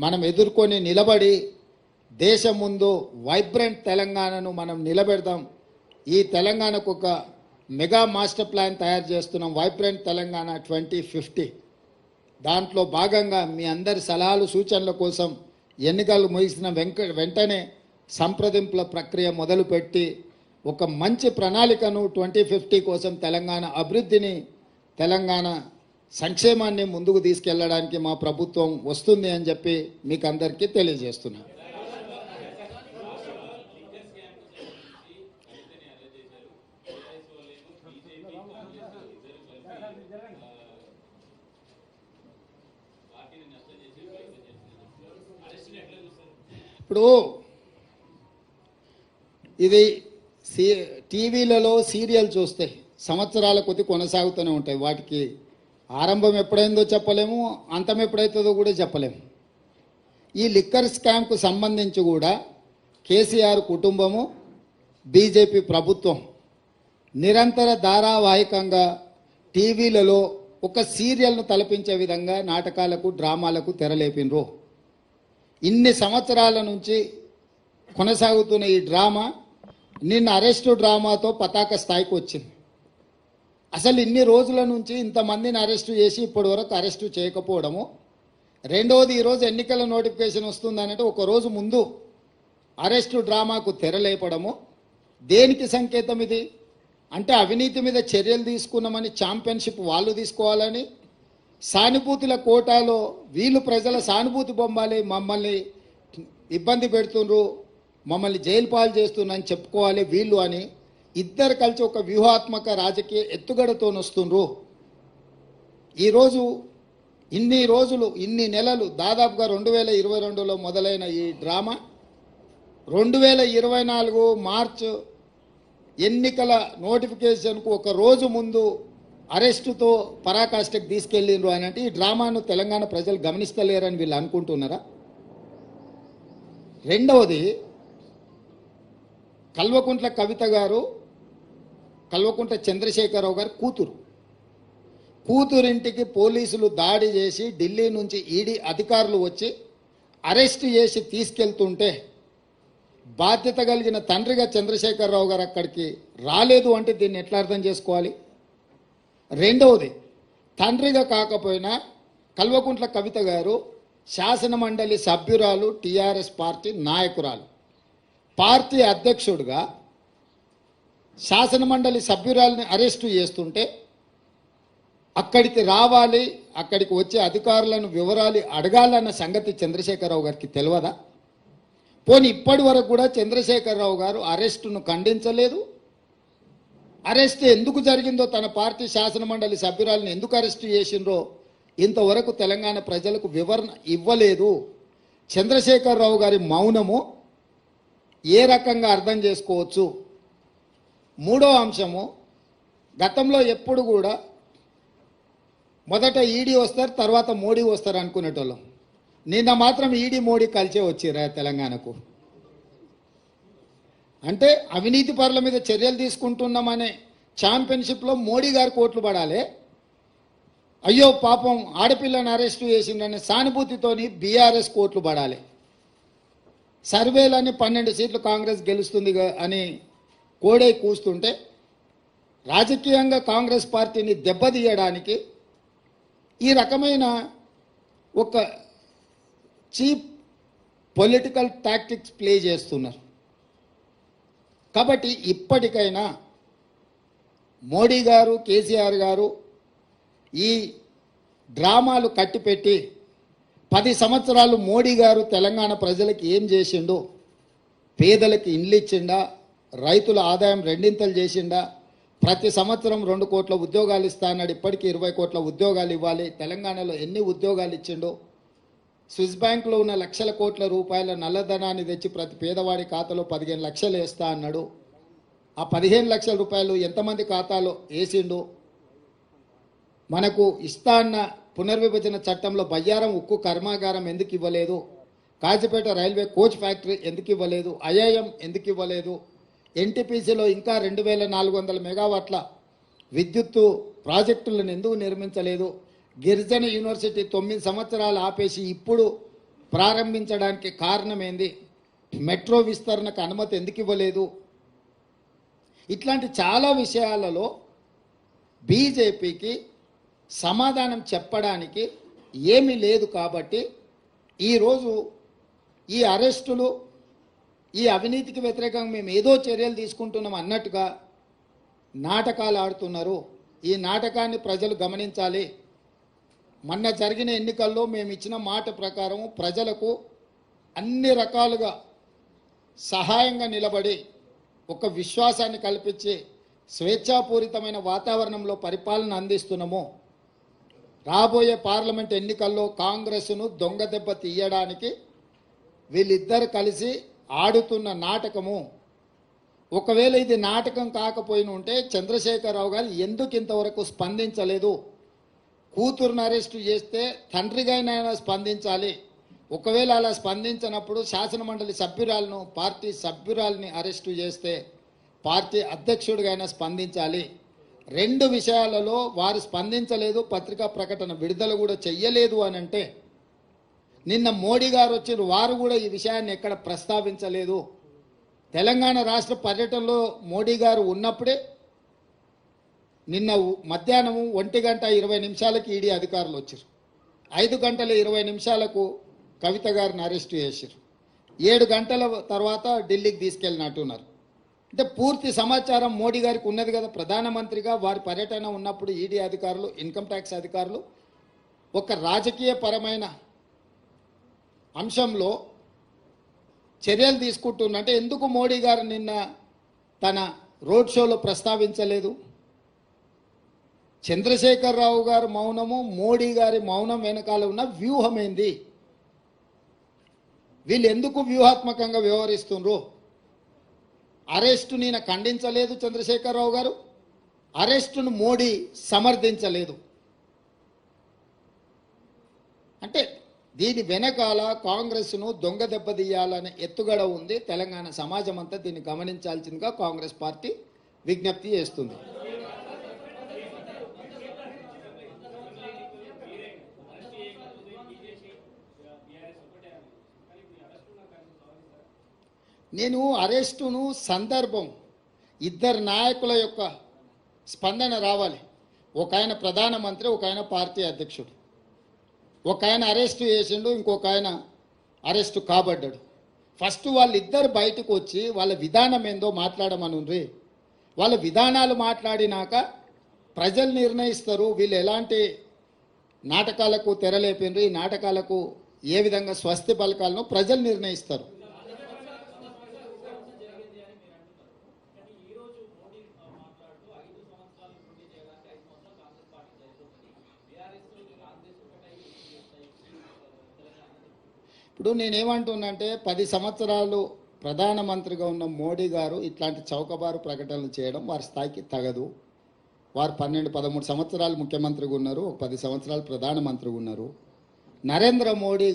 మనం ఎదుర్కొని నిలబడి దేశం ముందు వైబ్రెంట్ తెలంగాణను మనం నిలబెడదాం. ఈ తెలంగాణకు ఒక మెగా మాస్టర్ ప్లాన్ తయారు చేస్తున్నాం, వైబ్రెంట్ తెలంగాణ 2050. దాంట్లో భాగంగా మీ అందరి సలహాలు, సూచనల కోసం ఎన్నికలు ముగిసిన వెంటనే సంప్రదింపుల ప్రక్రియ మొదలుపెట్టి ఒక మంచి ప్రణాళికను 2050 కోసం తెలంగాణ అభివృద్ధిని, తెలంగాణ సంక్షేమాన్ని ముందుకు తీసుకెళ్లడానికి మా ప్రభుత్వం వస్తుంది అని చెప్పి మీకు అందరికీ తెలియజేస్తున్నాను. ఇప్పుడు ఇది టీవీలలో సీరియల్ చూస్తే సంవత్సరాల కొద్ది కొనసాగుతూనే ఉంటాయి. వాటికి ఆరంభం ఎప్పుడైందో చెప్పలేము, అంతం ఎప్పుడైతుందో కూడా చెప్పలేము. ఈ లిక్కర్ స్కామ్కు సంబంధించి కూడా కేసీఆర్ కుటుంబము, బీజేపీ ప్రభుత్వం నిరంతర ధారావాహికంగా టీవీలలో ఒక సీరియల్ను తలపించే విధంగా నాటకాలకు, డ్రామాలకు తెరలేపినరు. ఇన్ని సంవత్సరాల నుంచి కొనసాగుతున్న ఈ డ్రామా నిన్న అరెస్టు డ్రామాతో పతాక స్థాయికి వచ్చింది. అసలు ఇన్ని రోజుల నుంచి ఇంతమందిని అరెస్టు చేసి ఇప్పటి వరకు అరెస్టు చేయకపోవడము, రెండవది ఈరోజు ఎన్నికల నోటిఫికేషన్ వస్తుందనంటే ఒక రోజు ముందు అరెస్టు డ్రామాకు తెరలేపడము దేనికి సంకేతం ఇది? అంటే అవినీతి మీద చర్యలు తీసుకున్నామని ఛాంపియన్షిప్ వాళ్ళు తీసుకోవాలని, సానుభూతుల కోటాలో వీళ్ళు ప్రజల సానుభూతి బొమ్మాలి, మమ్మల్ని ఇబ్బంది పెడుతుండ్రు, మమ్మల్ని జైలు పాలు చేస్తున్నారని చెప్పుకోవాలి వీళ్ళు అని ఇద్దరు కలిసి ఒక వ్యూహాత్మక రాజకీయ ఎత్తుగడతో వస్తుండ్రు. ఈరోజు ఇన్ని రోజులు, ఇన్ని నెలలు, దాదాపుగా 2022లో మొదలైన ఈ డ్రామా 2024 మార్చ్ ఎన్నికల నోటిఫికేషన్కు ఒక రోజు ముందు అరెస్టుతో పరాకాష్ఠకు తీసుకెళ్ళిండ్రు అని అంటే ఈ డ్రామాను తెలంగాణ ప్రజలు గమనిస్తలేరని వీళ్ళు అనుకుంటున్నారా? రెండవది, కల్వకుంట్ల కవిత గారు, కల్వకుంట్ల చంద్రశేఖరరావు గారు కూతురు. కూతురింటికి పోలీసులు దాడి చేసి ఢిల్లీ నుంచి ఈడీ అధికారులు వచ్చి అరెస్ట్ చేసి తీసుకెళ్తుంటే బాధ్యత కలిగిన తండ్రిగా చంద్రశేఖరరావు గారు అక్కడికి రాలేదు అంటే దీన్ని ఎట్లా అర్థం చేసుకోవాలి? రెండవది, తండ్రిగా కాకపోయినా కల్వకుంట్ల కవిత గారు శాసన మండలి సభ్యురాలు, టీఆర్ఎస్ పార్టీ నాయకురాలు, పార్టీ అధ్యక్షుడిగా శాసన మండలి సభ్యురాలని అరెస్టు చేస్తుంటే అక్కడికి రావాలి, అక్కడికి వచ్చే అధికారులను వివరాలు అడగాలన్న సంగతి చంద్రశేఖరరావు గారికి తెలియదా? పోనీ ఇప్పటి వరకు కూడా చంద్రశేఖరరావు గారు అరెస్టును ఖండించలేదు. అరెస్ట్ ఎందుకు జరిగిందో, తన పార్టీ శాసన మండలి సభ్యురాలను ఎందుకు అరెస్టు చేసిండ్రో ఇంతవరకు తెలంగాణ ప్రజలకు వివరణ ఇవ్వలేదు. చంద్రశేఖరరావు గారి మౌనము ఏ రకంగా అర్థం చేసుకోవచ్చు? మూడో అంశము, గతంలో ఎప్పుడు కూడా మొదట ఈడీ వస్తారు, తర్వాత మోడీ వస్తారు అనుకునేటోళ్ళం. నిన్న మాత్రం ఈడీ మోడీ కలిసే వచ్చిరా తెలంగాణకు. అంటే అవినీతి పరుల మీద చర్యలు తీసుకుంటున్నామనే ఛాంపియన్షిప్లో మోడీ గారు కోట్లు పడాలి, అయ్యో పాపం ఆడపిల్లని అరెస్టు చేసిందనే సానుభూతితోని బీఆర్ఎస్ కోట్లు పడాలి. సర్వేలని 12 సీట్లు కాంగ్రెస్ గెలుస్తుంది అని కోడే కూస్తుంటే రాజకీయంగా కాంగ్రెస్ పార్టీని దెబ్బతీయడానికి ఈ రకమైన ఒక చీప్ పొలిటికల్ టాక్టిక్స్ ప్లే చేస్తున్నారు. కాబట్టి ఇప్పటికైనా మోడీ గారు, కేసీఆర్ గారు ఈ డ్రామాలు కట్టిపెట్టి 10 సంవత్సరాలు మోడీ గారు తెలంగాణ ప్రజలకు ఏం చేసిండు? పేదలకు ఇండ్లు ఇచ్చిండా? రైతుల ఆదాయం రెండింతలు చేసిండా? ప్రతి సంవత్సరం 2 కోట్ల ఉద్యోగాలు ఇస్తా అన్నాడు, ఇప్పటికీ 20 కోట్ల ఉద్యోగాలు ఇవ్వాలి. తెలంగాణలో ఎన్ని ఉద్యోగాలు ఇచ్చిండో? స్విస్ బ్యాంకులో ఉన్న లక్షల కోట్ల రూపాయల నల్లధనాన్ని తెచ్చి ప్రతి పేదవాడి ఖాతాలో 15 లక్షలు వేస్తా అన్నాడు. ఆ 15 లక్షల రూపాయలు ఎంతమంది ఖాతాలో వేసిండు? మనకు ఇస్తా అన్న పునర్విభజన చట్టంలో బయ్యారం ఉక్కు కర్మాగారం ఎందుకు ఇవ్వలేదు? కాజీపేట రైల్వే కోచ్ ఫ్యాక్టరీ ఎందుకు ఇవ్వలేదు? ఐఐఎం ఎందుకు ఇవ్వలేదు? ఎన్టీపీసీలో ఇంకా 2400 మెగావాట్ల విద్యుత్తు ప్రాజెక్టులను ఎందుకు నిర్మించలేదు? గిరిజన యూనివర్సిటీ 9 సంవత్సరాలు ఆపేసి ఇప్పుడు ప్రారంభించడానికి కారణం ఏంది? మెట్రో విస్తరణకు అనుమతి ఎందుకు ఇవ్వలేదు? ఇట్లాంటి చాలా విషయాలలో బీజేపీకి సమాధానం చెప్పడానికి ఏమీ లేదు. కాబట్టి ఈరోజు ఈ అరెస్టులు, ఈ అవినీతికి వ్యతిరేకంగా మేము ఏదో చర్యలు తీసుకుంటున్నాం అన్నట్టుగా నాటకాలు ఆడుతున్నారు. ఈ నాటకాన్ని ప్రజలు గమనించాలి. మొన్న జరిగిన ఎన్నికల్లో మేము ఇచ్చిన మాట ప్రకారం ప్రజలకు అన్ని రకాలుగా సహాయంగా నిలబడి ఒక విశ్వాసాన్ని కల్పించి స్వేచ్ఛాపూరితమైన వాతావరణంలో పరిపాలన అందిస్తున్నాము. రాబోయే పార్లమెంట్ ఎన్నికల్లో కాంగ్రెస్ను దొంగ దెబ్బ తీయడానికి వీళ్ళిద్దరు కలిసి ఆడుతున్న నాటకము. ఒకవేళ ఇది నాటకం కాకపోయిన ఉంటే చంద్రశేఖరరావు గారు ఎందుకు ఇంతవరకు స్పందించలేదు? కూతురును అరెస్టు చేస్తే తండ్రిగానైనా స్పందించాలి. ఒకవేళ అలా స్పందించినప్పుడు శాసనమండలి సభ్యురాలను, పార్టీ సభ్యురాలని అరెస్టు చేస్తే పార్టీ అధ్యక్షుడిగైనా స్పందించాలి. 2 విషయాలలో వారు స్పందించలేదు, పత్రికా ప్రకటన విడుదల కూడా చెయ్యలేదు అని అంటే, నిన్న మోడీ గారు వచ్చిన వారు కూడా ఈ విషయాన్ని ఎక్కడ ప్రస్తావించలేదు. తెలంగాణ రాష్ట్ర పర్యటనలో మోడీ గారు ఉన్నప్పుడే నిన్న మధ్యాహ్నం 1:20 ఈడీ అధికారులు వచ్చారు. 5:20 కవిత గారిని అరెస్టు చేశారు. 7 గంటల తర్వాత ఢిల్లీకి తీసుకెళ్ళినట్టున్నారు. అంటే పూర్తి సమాచారం మోడీ గారికి ఉన్నది కదా. ప్రధానమంత్రిగా వారి పర్యటన ఉన్నప్పుడు ఈడీ అధికారులు, ఇన్కమ్ ట్యాక్స్ అధికారులు ఒక రాజకీయ పరమైన అంశంలో చర్యలు తీసుకుంటున్నంటే ఎందుకు మోడీ గారు నిన్న తన రోడ్ షోలో ప్రస్తావించలేదు? చంద్రశేఖరరావు గారు మౌనము, మోడీ గారి మౌనం వెనకాల ఉన్న వ్యూహం ఏంది? వీళ్ళు ఎందుకు వ్యూహాత్మకంగా వ్యవహరిస్తున్నారు? అరెస్టు నేను ఖండించలేదు చంద్రశేఖరరావు గారు, అరెస్టును మోడీ సమర్థించలేదు. అంటే దీని వెనకాల కాంగ్రెస్ను దొంగ దెబ్బతీయాలనే ఎత్తుగడ ఉంది. తెలంగాణ సమాజం అంతా దీన్ని గమనించాల్సిందిగా కాంగ్రెస్ పార్టీ విజ్ఞప్తి చేస్తుంది. నేను అరెస్టును సందర్భం ఇద్దరు నాయకుల యొక్క స్పందన రావాలి. ఒక ఆయన ప్రధానమంత్రి, ఒక ఆయన పార్టీ అధ్యక్షుడు. ఒక ఆయన అరెస్టు చేసిండు, ఇంకొక ఆయన అరెస్టు కాబడ్డాడు. ఫస్ట్ వాళ్ళిద్దరు బయటకు వచ్చి వాళ్ళ విధానం ఏందో మాట్లాడమనుండ్రి. వాళ్ళ విధానాలు మాట్లాడినాక ప్రజలు నిర్ణయిస్తారు వీళ్ళు ఎలాంటి నాటకాలకు తెరలేపిండ్రు, ఈ నాటకాలకు ఏ విధంగా స్వస్తి పలకాలను ప్రజలు నిర్ణయిస్తారు. ఇప్పుడు నేనేమంటున్నంటే 10 సంవత్సరాలు ప్రధానమంత్రిగా ఉన్న మోడీ గారు ఇట్లాంటి చౌకబారు ప్రకటనలు చేయడం వారి స్థాయికి తగదు. వారు 12-13 సంవత్సరాలు ముఖ్యమంత్రిగా ఉన్నారు, 10 సంవత్సరాలు ప్రధానమంత్రిగా ఉన్నారు. నరేంద్ర మోడీ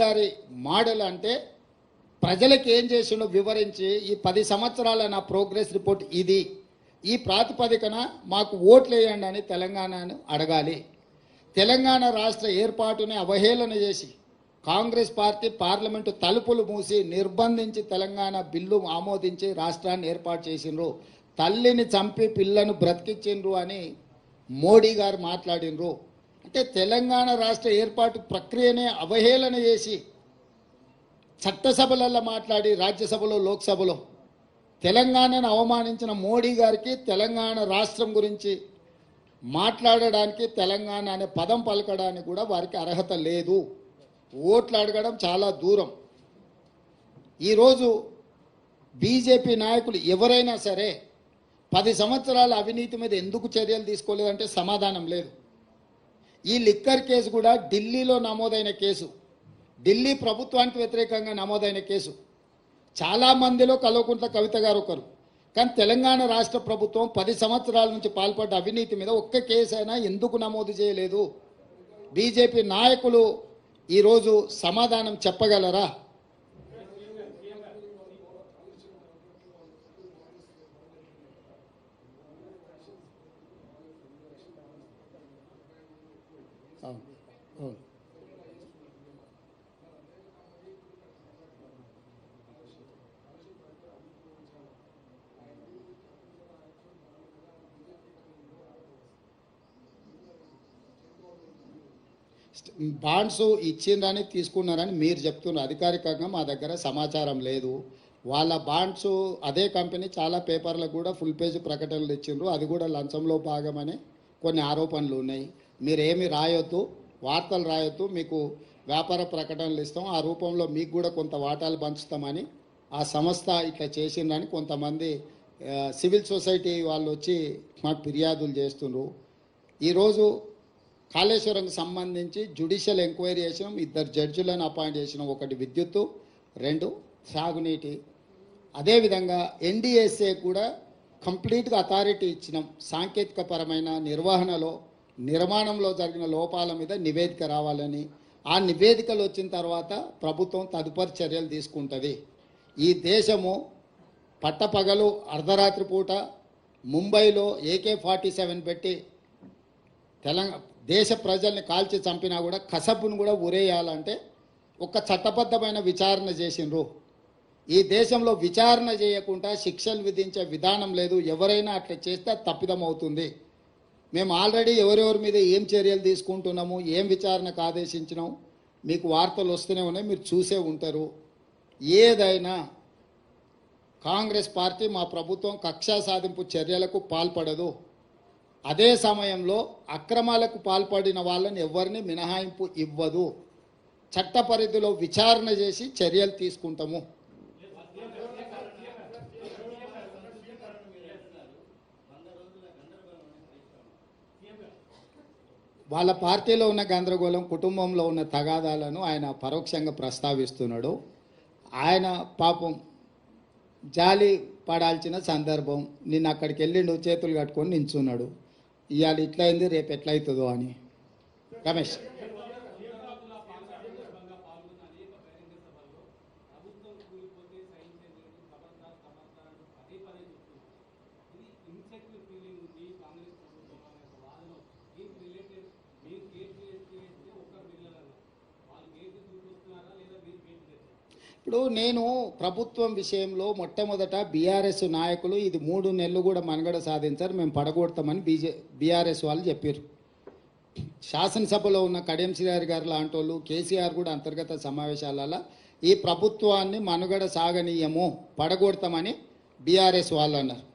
గారి మోడల్ అంటే ప్రజలకు ఏం చేసిండో వివరించి ఈ 10 సంవత్సరాల నా ప్రోగ్రెస్ రిపోర్ట్ ఇది, ఈ ప్రాతిపదికన మాకు ఓట్లు వేయండి అని తెలంగాణను అడగాలి. తెలంగాణ రాష్ట్ర ఏర్పాటుని అవహేళన చేసి కాంగ్రెస్ పార్టీ పార్లమెంటు తలుపులు మూసి నిర్బంధించి తెలంగాణ బిల్లు ఆమోదించి రాష్ట్రాన్ని ఏర్పాటు చేసిండ్రు. తల్లిని చంపి పిల్లను బ్రతికించిండ్రు అని మోడీ గారు మాట్లాడినరు. అంటే తెలంగాణ రాష్ట్ర ఏర్పాటు ప్రక్రియనే అవహేళన చేసి చట్టసభలలో మాట్లాడి రాజ్యసభలో లోక్సభలో తెలంగాణను అవమానించిన మోడీ గారికి తెలంగాణ రాష్ట్రం గురించి మాట్లాడడానికి, తెలంగాణ అనే పదం పలకడానికి కూడా వారికి అర్హత లేదు. ఓట్లు అడగడం చాలా దూరం. ఈరోజు బీజేపీ నాయకులు ఎవరైనా సరే 10 సంవత్సరాల అవినీతి మీద ఎందుకు చర్యలు తీసుకోలేదంటే సమాధానం లేదు. ఈ లిక్కర్ కేసు కూడా ఢిల్లీలో నమోదైన కేసు, ఢిల్లీ ప్రభుత్వానికి వ్యతిరేకంగా నమోదైన కేసు. చాలామందిలో కల్వకుంట్ల కవిత గారు ఒకరు. కానీ తెలంగాణ రాష్ట్ర ప్రభుత్వం 10 సంవత్సరాల నుంచి పాల్పడ్డ అవినీతి మీద ఒక్క కేసు అయినా ఎందుకు నమోదు చేయలేదు? బీజేపీ నాయకులు ఈరోజు సమాధానం చెప్పగలరా? బాండ్స్ ఇచ్చిండ్రని తీసుకున్నారని మీరు చెప్తున్నారు. అధికారికంగా మా దగ్గర సమాచారం లేదు. వాళ్ళ బాండ్స్ అదే కంపెనీ చాలా పేపర్లకు కూడా ఫుల్ పేజ్ ప్రకటనలు ఇచ్చిండ్రు. అది కూడా లంచంలో భాగమని కొన్ని ఆరోపణలు ఉన్నాయి. మీరేమి రాయొద్దు, వార్తలు రాయొద్దు, మీకు వ్యాపార ప్రకటనలు ఇస్తాం, ఆ రూపంలో మీకు కూడా కొంత వాటాలు పంచుతామని ఆ సంస్థ ఇట్లా చేసిందని కొంతమంది సివిల్ సొసైటీ వాళ్ళు వచ్చి మాకు ఫిర్యాదులు చేస్తుండ్రు. ఈరోజు కాళేశ్వరంకి సంబంధించి జ్యుడిషియల్ ఎంక్వైరీ చేసినాం, 2 జడ్జిలను అపాయింట్ చేసినాం. ఒకటి విద్యుత్తు, 2 సాగునీటి. అదేవిధంగా ఎన్డీఎస్ఏ కూడా కంప్లీట్గా అథారిటీ ఇచ్చినాం. సాంకేతిక పరమైన నిర్మాణంలో జరిగిన లోపాల మీద నివేదిక రావాలని. ఆ నివేదికలు వచ్చిన తర్వాత ప్రభుత్వం తదుపరి చర్యలు తీసుకుంటుంది. ఈ దేశము పట్టపగలు అర్ధరాత్రి పూట ముంబైలో AK-47 పెట్టి దేశ ప్రజల్ని కాల్చి చంపినా కూడా కసబును కూడా ఉరేయాలంటే ఒక చట్టబద్ధమైన విచారణ చేసిండ్రు. ఈ దేశంలో విచారణ చేయకుండా శిక్షలు విధించే విధానం లేదు. ఎవరైనా అట్లా చేస్తే తప్పిదం అవుతుంది. మేము ఆల్రెడీ ఎవరెవరి మీద ఏం చర్యలు తీసుకుంటున్నాము, ఏం విచారణకు ఆదేశించినాం మీకు వార్తలు వస్తూనే ఉన్నాయి, మీరు చూసే ఉంటారు. ఏదైనా కాంగ్రెస్ పార్టీ మా ప్రభుత్వం కక్షా సాధింపు చర్యలకు పాల్పడదు. అదే సమయంలో అక్రమాలకు పాల్పడిన వాళ్ళని ఎవరిని మినహాయింపు ఇవ్వదు. చట్ట పరిధిలో విచారణ చేసి చర్యలు తీసుకుంటాము. వాళ్ళ పార్టీలో ఉన్న గందరగోళం, కుటుంబంలో ఉన్న తగాదాలను ఆయన పరోక్షంగా ప్రస్తావిస్తున్నాడు. ఆయన పాపం జాలి పడాల్సిన సందర్భం. నిన్న అక్కడికి వెళ్ళిండు, చేతులు కట్టుకొని నించున్నాడు. ఇవాళ ఇట్లయింది, రేపు ఎట్లయితుందో అని. రమేష్, ఇప్పుడు నేను ప్రభుత్వం విషయంలో మొట్టమొదట బీఆర్ఎస్ నాయకులు ఇది 3 నెలలు కూడా మనుగడ సాధించారు, మేము పడగొడతామని బీఆర్ఎస్ వాళ్ళు చెప్పారు. శాసనసభలో ఉన్న కడియం శ్రీహరి గారు లాంటి వాళ్ళు, కేసీఆర్ కూడా అంతర్గత సమావేశాలలో ఈ ప్రభుత్వాన్ని మనుగడ సాగనీయము, పడగొడతామని బీఆర్ఎస్ వాళ్ళు అన్నారు.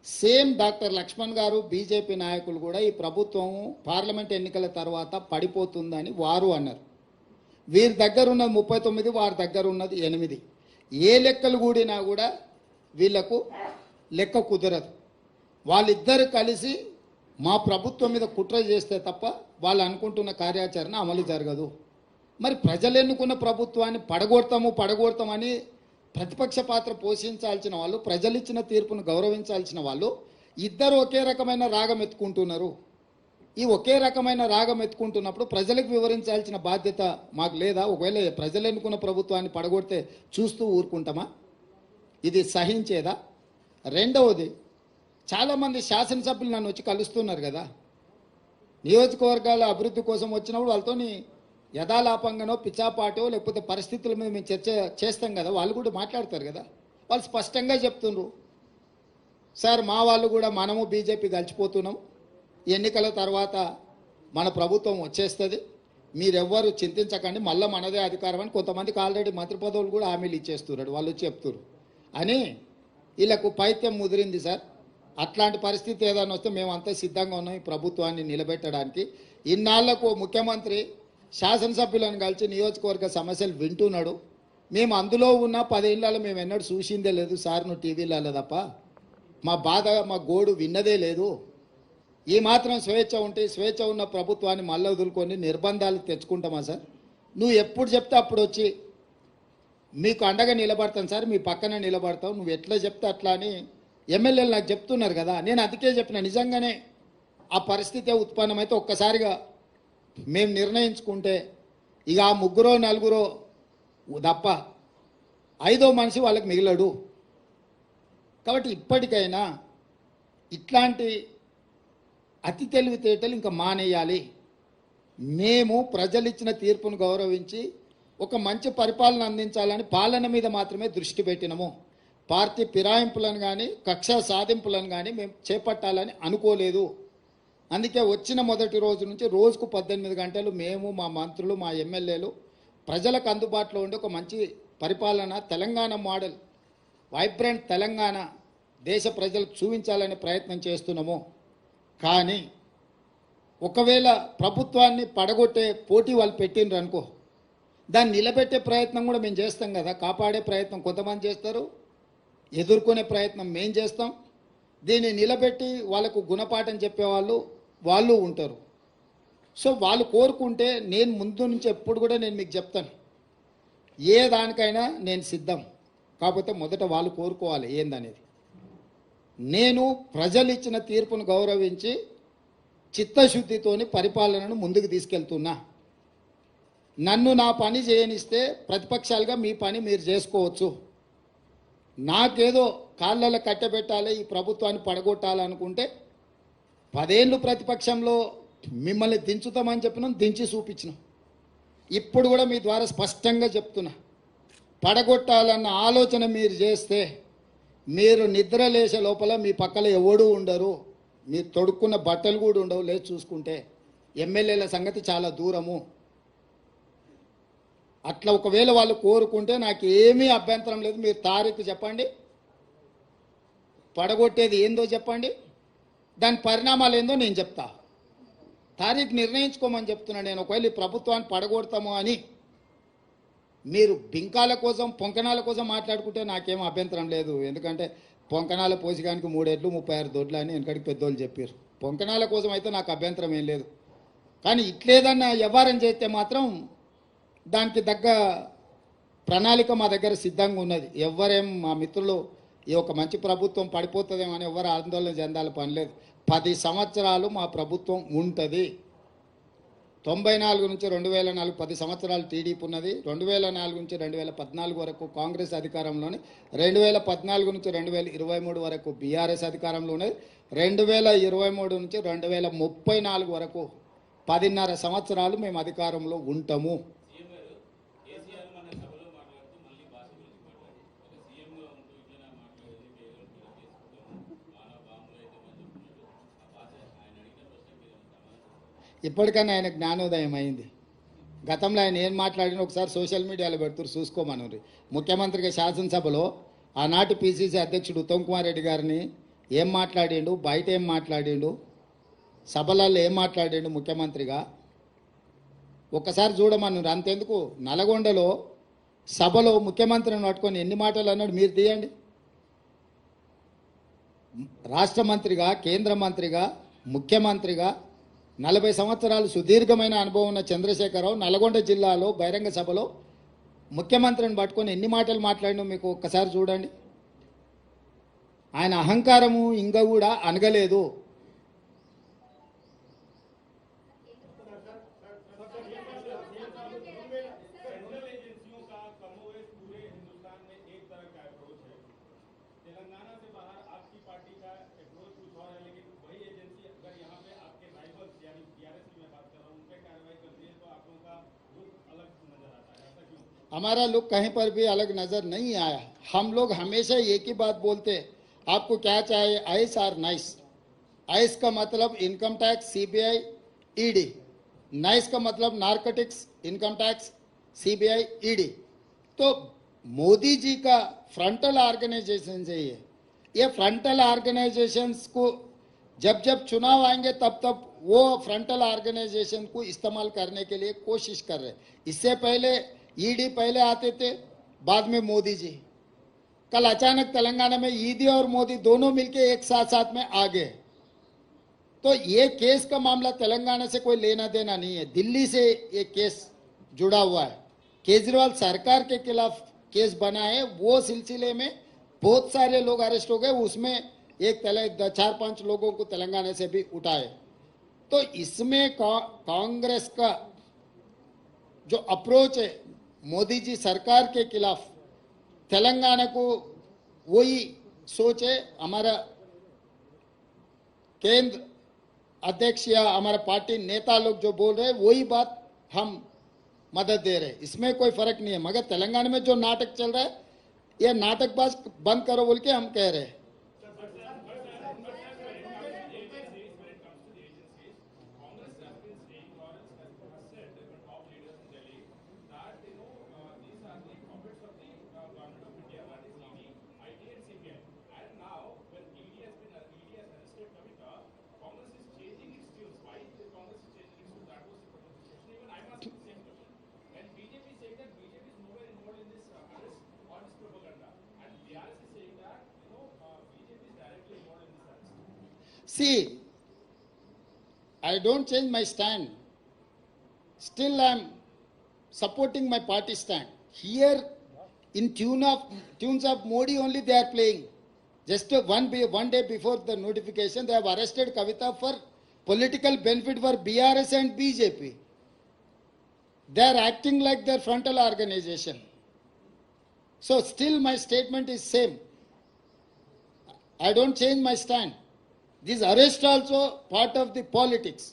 సేమ్ డాక్టర్ లక్ష్మణ్ గారు బీజేపీ నాయకులు కూడా ఈ ప్రభుత్వం పార్లమెంట్ ఎన్నికల తర్వాత పడిపోతుందని వారు అన్నారు. వీరి దగ్గర ఉన్నది 39, వారి దగ్గర ఉన్నది 8. ఏ లెక్కలు కూడినా కూడా వీళ్లకు లెక్క కుదరదు. వాళ్ళిద్దరు కలిసి మా ప్రభుత్వం మీద కుట్ర చేస్తే తప్ప వాళ్ళు అనుకుంటున్న కార్యాచరణ అమలు జరగదు. మరి ప్రజలు ఎన్నుకున్న ప్రభుత్వాన్ని పడగొడతామని ప్రతిపక్ష పాత్ర పోషించాల్సిన వాళ్ళు, ప్రజలు ఇచ్చిన తీర్పును గౌరవించాల్సిన వాళ్ళు ఇద్దరు ఒకే రకమైన రాగం ఎత్తుకుంటున్నారు. ఈ ఒకే రకమైన రాగం ఎత్తుకుంటున్నప్పుడు ప్రజలకు వివరించాల్సిన బాధ్యత మాకు లేదా? ఒకవేళ ప్రజలు ఎన్నుకున్న ప్రభుత్వాన్ని పడగొడితే చూస్తూ ఊరుకుంటామా? ఇది సహించేదా? రెండవది, చాలామంది శాసనసభ్యులు నన్ను వచ్చి కలుస్తున్నారు కదా, నియోజకవర్గాల అభివృద్ధి కోసం వచ్చినప్పుడు వాళ్ళతోని యథాలాపంగానో పిచ్చాపాటో లేకపోతే పరిస్థితుల మీద మేము చర్చ చేస్తాం కదా, వాళ్ళు కూడా మాట్లాడతారు కదా. వాళ్ళు స్పష్టంగా చెప్తున్నారు, సార్ మా వాళ్ళు కూడా మనము బీజేపీ కలిసిపోతున్నాం, ఎన్నికల తర్వాత మన ప్రభుత్వం వచ్చేస్తుంది, మీరెవ్వరు చింతించకండి, మళ్ళీ మనదే అధికారం అని కొంతమందికి ఆల్రెడీ మంత్రి పదవులు కూడా హామీలు ఇచ్చేస్తున్నారు. వాళ్ళు చెప్తున్నారు అని వీళ్ళకు పైత్యం ముదిరింది సార్. అట్లాంటి పరిస్థితి ఏదైనా వస్తే మేమంతా సిద్ధంగా ఉన్నాం ఈ ప్రభుత్వాన్ని నిలబెట్టడానికి. ఇన్నాళ్లకు ముఖ్యమంత్రి శాసనసభ్యులను కలిసి నియోజకవర్గ సమస్యలు వింటున్నాడు. మేము అందులో ఉన్న 10 ఏళ్ళలో మేము ఎన్నడూ చూసిందే లేదు సార్, నువ్వు టీవీలలో తప్ప మా బాధ మా గోడు విన్నదే లేదు. ఈ మాత్రం స్వేచ్ఛ ఉంటే స్వేచ్ఛ ఉన్న ప్రభుత్వాన్ని మళ్ళీ వదులుకొని నిర్బంధాలు తెచ్చుకుంటామా సార్? నువ్వు ఎప్పుడు చెప్తే అప్పుడు వచ్చి మీకు అండగా నిలబడతాను సార్, మీ పక్కన నిలబడతావు, నువ్వు ఎట్లా చెప్తే అట్లా అని ఎమ్మెల్యేలు నాకు చెప్తున్నారు కదా. నేను అందుకే చెప్పిన, నిజంగానే ఆ పరిస్థితి ఉత్పన్నమైతే ఒక్కసారిగా మేము నిర్ణయించుకుంటే ఇక ఆ 3 4 తప్ప 5వ మనిషి వాళ్ళకి మిగిలడు. కాబట్టి ఇప్పటికైనా ఇట్లాంటి అతి తెలివితేటలు ఇంకా మానేయాలి. మేము ప్రజలిచ్చిన తీర్పును గౌరవించి ఒక మంచి పరిపాలన అందించాలని పాలన మీద మాత్రమే దృష్టి పెట్టినాము. పార్టీ ఫిరాయింపులను కానీ కక్ష సాధింపులను కానీ మేము చేపట్టాలని అనుకోలేదు. అందుకే వచ్చిన మొదటి రోజు నుంచి రోజుకు 18 గంటలు మేము, మా మంత్రులు, మా ఎమ్మెల్యేలు ప్రజలకు అందుబాటులో ఉండే ఒక మంచి పరిపాలన, తెలంగాణ మోడల్, వైబ్రెంట్ తెలంగాణ దేశ ప్రజలకు చూపించాలనే ప్రయత్నం చేస్తున్నాము. కానీ ఒకవేళ ప్రభుత్వాన్ని పడగొట్టే పోటీ వాళ్ళు పెట్టిండ్రు అనుకో, దాన్ని నిలబెట్టే ప్రయత్నం కూడా మేము చేస్తాం కదా. కాపాడే ప్రయత్నం కొంతమంది చేస్తారు, ఎదుర్కొనే ప్రయత్నం మేము చేస్తాం. దీన్ని నిలబెట్టి వాళ్ళకు గుణపాఠం చెప్పేవాళ్ళు వాళ్ళు ఉంటారు. సో వాళ్ళు కోరుకుంటే నేను ముందు నుంచి ఎప్పుడు కూడా నేను మీకు చెప్తాను, ఏ దానికైనా నేను సిద్ధం. కాకపోతే మొదట వాళ్ళు కోరుకోవాలి ఏందనేది. నేను ప్రజలు ఇచ్చిన తీర్పును గౌరవించి చిత్తశుద్ధితోని పరిపాలనను ముందుకు తీసుకెళ్తున్నా. నన్ను నా పని చేయనిస్తే ప్రతిపక్షాలుగా మీ పని మీరు చేసుకోవచ్చు. నాకేదో కాళ్ళలో కట్టబెట్టాలి, ఈ ప్రభుత్వాన్ని పడగొట్టాలనుకుంటే 10 ఏళ్ళు ప్రతిపక్షంలో మిమ్మల్ని దించుతామని చెప్పినాం, దించి చూపించినాం. ఇప్పుడు కూడా మీ ద్వారా స్పష్టంగా చెప్తున్నా, పడగొట్టాలన్న ఆలోచన మీరు చేస్తే మీరు నిద్ర లేచే లోపల మీ పక్కన ఎవడూ ఉండరు, మీరు తొడుక్కున్న బట్టలు కూడా ఉండవు. లేదు చూసుకుంటే ఎమ్మెల్యేల సంగతి చాలా దూరము. అట్లా ఒకవేళ వాళ్ళు కోరుకుంటే నాకు ఏమీ అభ్యంతరం లేదు. మీరు తారీఖు చెప్పండి, పడగొట్టేది ఏందో చెప్పండి, దాని పరిణామాలు ఏందో నేను చెప్తా. తారీఖు నిర్ణయించుకోమని చెప్తున్నా నేను. ఒకవేళ ఈ ప్రభుత్వాన్ని పడగొడతాము అని మీరు బింకాల కోసం పొంకనాల కోసం మాట్లాడుకుంటే నాకేం అభ్యంతరం లేదు. ఎందుకంటే పొంకనాల పోసిగానికి 3 ఏళ్ళు 36 దొడ్లు అని వెనకడికి పెద్దోళ్ళు చెప్పారు. పొంకనాల కోసం అయితే నాకు అభ్యంతరం ఏం లేదు. కానీ ఇట్లేదన్నా వ్యవహారం చేస్తే మాత్రం దానికి తగ్గ ప్రణాళిక మా దగ్గర సిద్ధంగా ఉన్నది. ఎవరేం మా మిత్రులు ఈ ఒక మంచి ప్రభుత్వం పడిపోతుందేమో అని ఎవరు ఆందోళన చెందాల పని లేదు. 10 సంవత్సరాలు మా ప్రభుత్వం ఉంటుంది. 94 నుంచి 2004 10 సంవత్సరాలు టీడీపీ ఉన్నది. 2004 నుంచి 2014 వరకు కాంగ్రెస్ అధికారంలోని, 2014 నుంచి 2023 వరకు బీఆర్ఎస్ అధికారంలో ఉన్నది. 2023 నుంచి 2034 వరకు 10.5 సంవత్సరాలు మేము అధికారంలో ఉంటాము. ఇప్పటికన్నా ఆయన జ్ఞానోదయం అయింది. గతంలో ఆయన ఏం మాట్లాడినా ఒకసారి సోషల్ మీడియాలో పెడుతున్నారు, చూసుకోమని. ముఖ్యమంత్రిగా శాసనసభలో ఆనాటి పిసిసి అధ్యక్షుడు ఉత్తమ్ కుమార్ రెడ్డి గారిని ఏం మాట్లాడిండు, బయట ఏం మాట్లాడిండు, సభలలో ఏం మాట్లాడిండు ముఖ్యమంత్రిగా ఒక్కసారి చూడమన్నారు. అంతెందుకు నల్గొండలో సభలో ముఖ్యమంత్రిని పట్టుకొని ఎన్ని మాటలు అన్నాడు మీరు తీయండి. రాష్ట్ర మంత్రిగా, కేంద్ర మంత్రిగా, ముఖ్యమంత్రిగా 40 సంవత్సరాలు సుదీర్ఘమైన అనుభవం ఉన్న చంద్రశేఖరరావు నల్గొండ జిల్లాలో బహిరంగ సభలో ముఖ్యమంత్రిని పట్టుకొని ఎన్ని మాటలు మాట్లాడినో మీకు ఒక్కసారి చూడండి. ఆయన అహంకారము ఇంకా కూడా అనగలేదు. तेलंगाना से बाहर आपकी पार्टी का अप्रोच कुछ और है, लेकिन वही एजेंसी अगर यहाँ पे आपके राइवल्स यानी बीआरएस की मैं बात कर रहा हूँ उन पे कार्रवाई करती है तो आप लोगों का रुख अलग नजर आता है, ऐसा क्यों? हमारा लुक कहीं पर भी अलग नजर नहीं आया। हम लोग हमेशा एक ही बात बोलते, आपको क्या चाहिए, आइस और नाइस। आइस का मतलब income tax, CBI, ED. Nice का मतलब narcotics, income tax, CBI, ED. तो मोदी जी का फ्रंटल ऑर्गेनाइजेशन से ये फ्रंटल ऑर्गेनाइजेशंस को जब जब चुनाव आएंगे तब तब वो फ्रंटल ऑर्गेनाइजेशन को इस्तेमाल करने के लिए कोशिश कर रहे। इससे पहले ईडी पहले आते थे, बाद में मोदी जी। कल अचानक तेलंगाना में ईडी और मोदी दोनों मिलके एक साथ साथ में आ गए। तो ये केस का मामला तेलंगाना से कोई लेना देना नहीं है, दिल्ली से ये केस जुड़ा हुआ है। केजरीवाल सरकार के खिलाफ केस बना है, वो सिलसिले में बहुत सारे लोग अरेस्ट हो गए, उसमें एक 4-5 लोगों को तेलंगाना से भी उठाए। तो इसमें कांग्रेस का जो अप्रोच है मोदी जी सरकार के खिलाफ, तेलंगाना को वही सोच है। हमारा केंद्र अध्यक्ष या हमारा पार्टी नेता लोग जो बोल रहे हैं वही बात हम मदद दे रहे, इसमें कोई फर्क नहीं है। मगर तेलंगाना में जो नाटक चल रहा है ये नाटकबाज बंद करो बोल के हम कह रहे हैं। See, I don't change my stand. Still I am supporting my party stand. Here in tunes of Modi only they are playing. Just one day before the notification they have arrested Kavita for political benefit for BRS and BJP. They are acting like their frontal organization. So still my statement is same. I don't change my stand. This arrest also part of the politics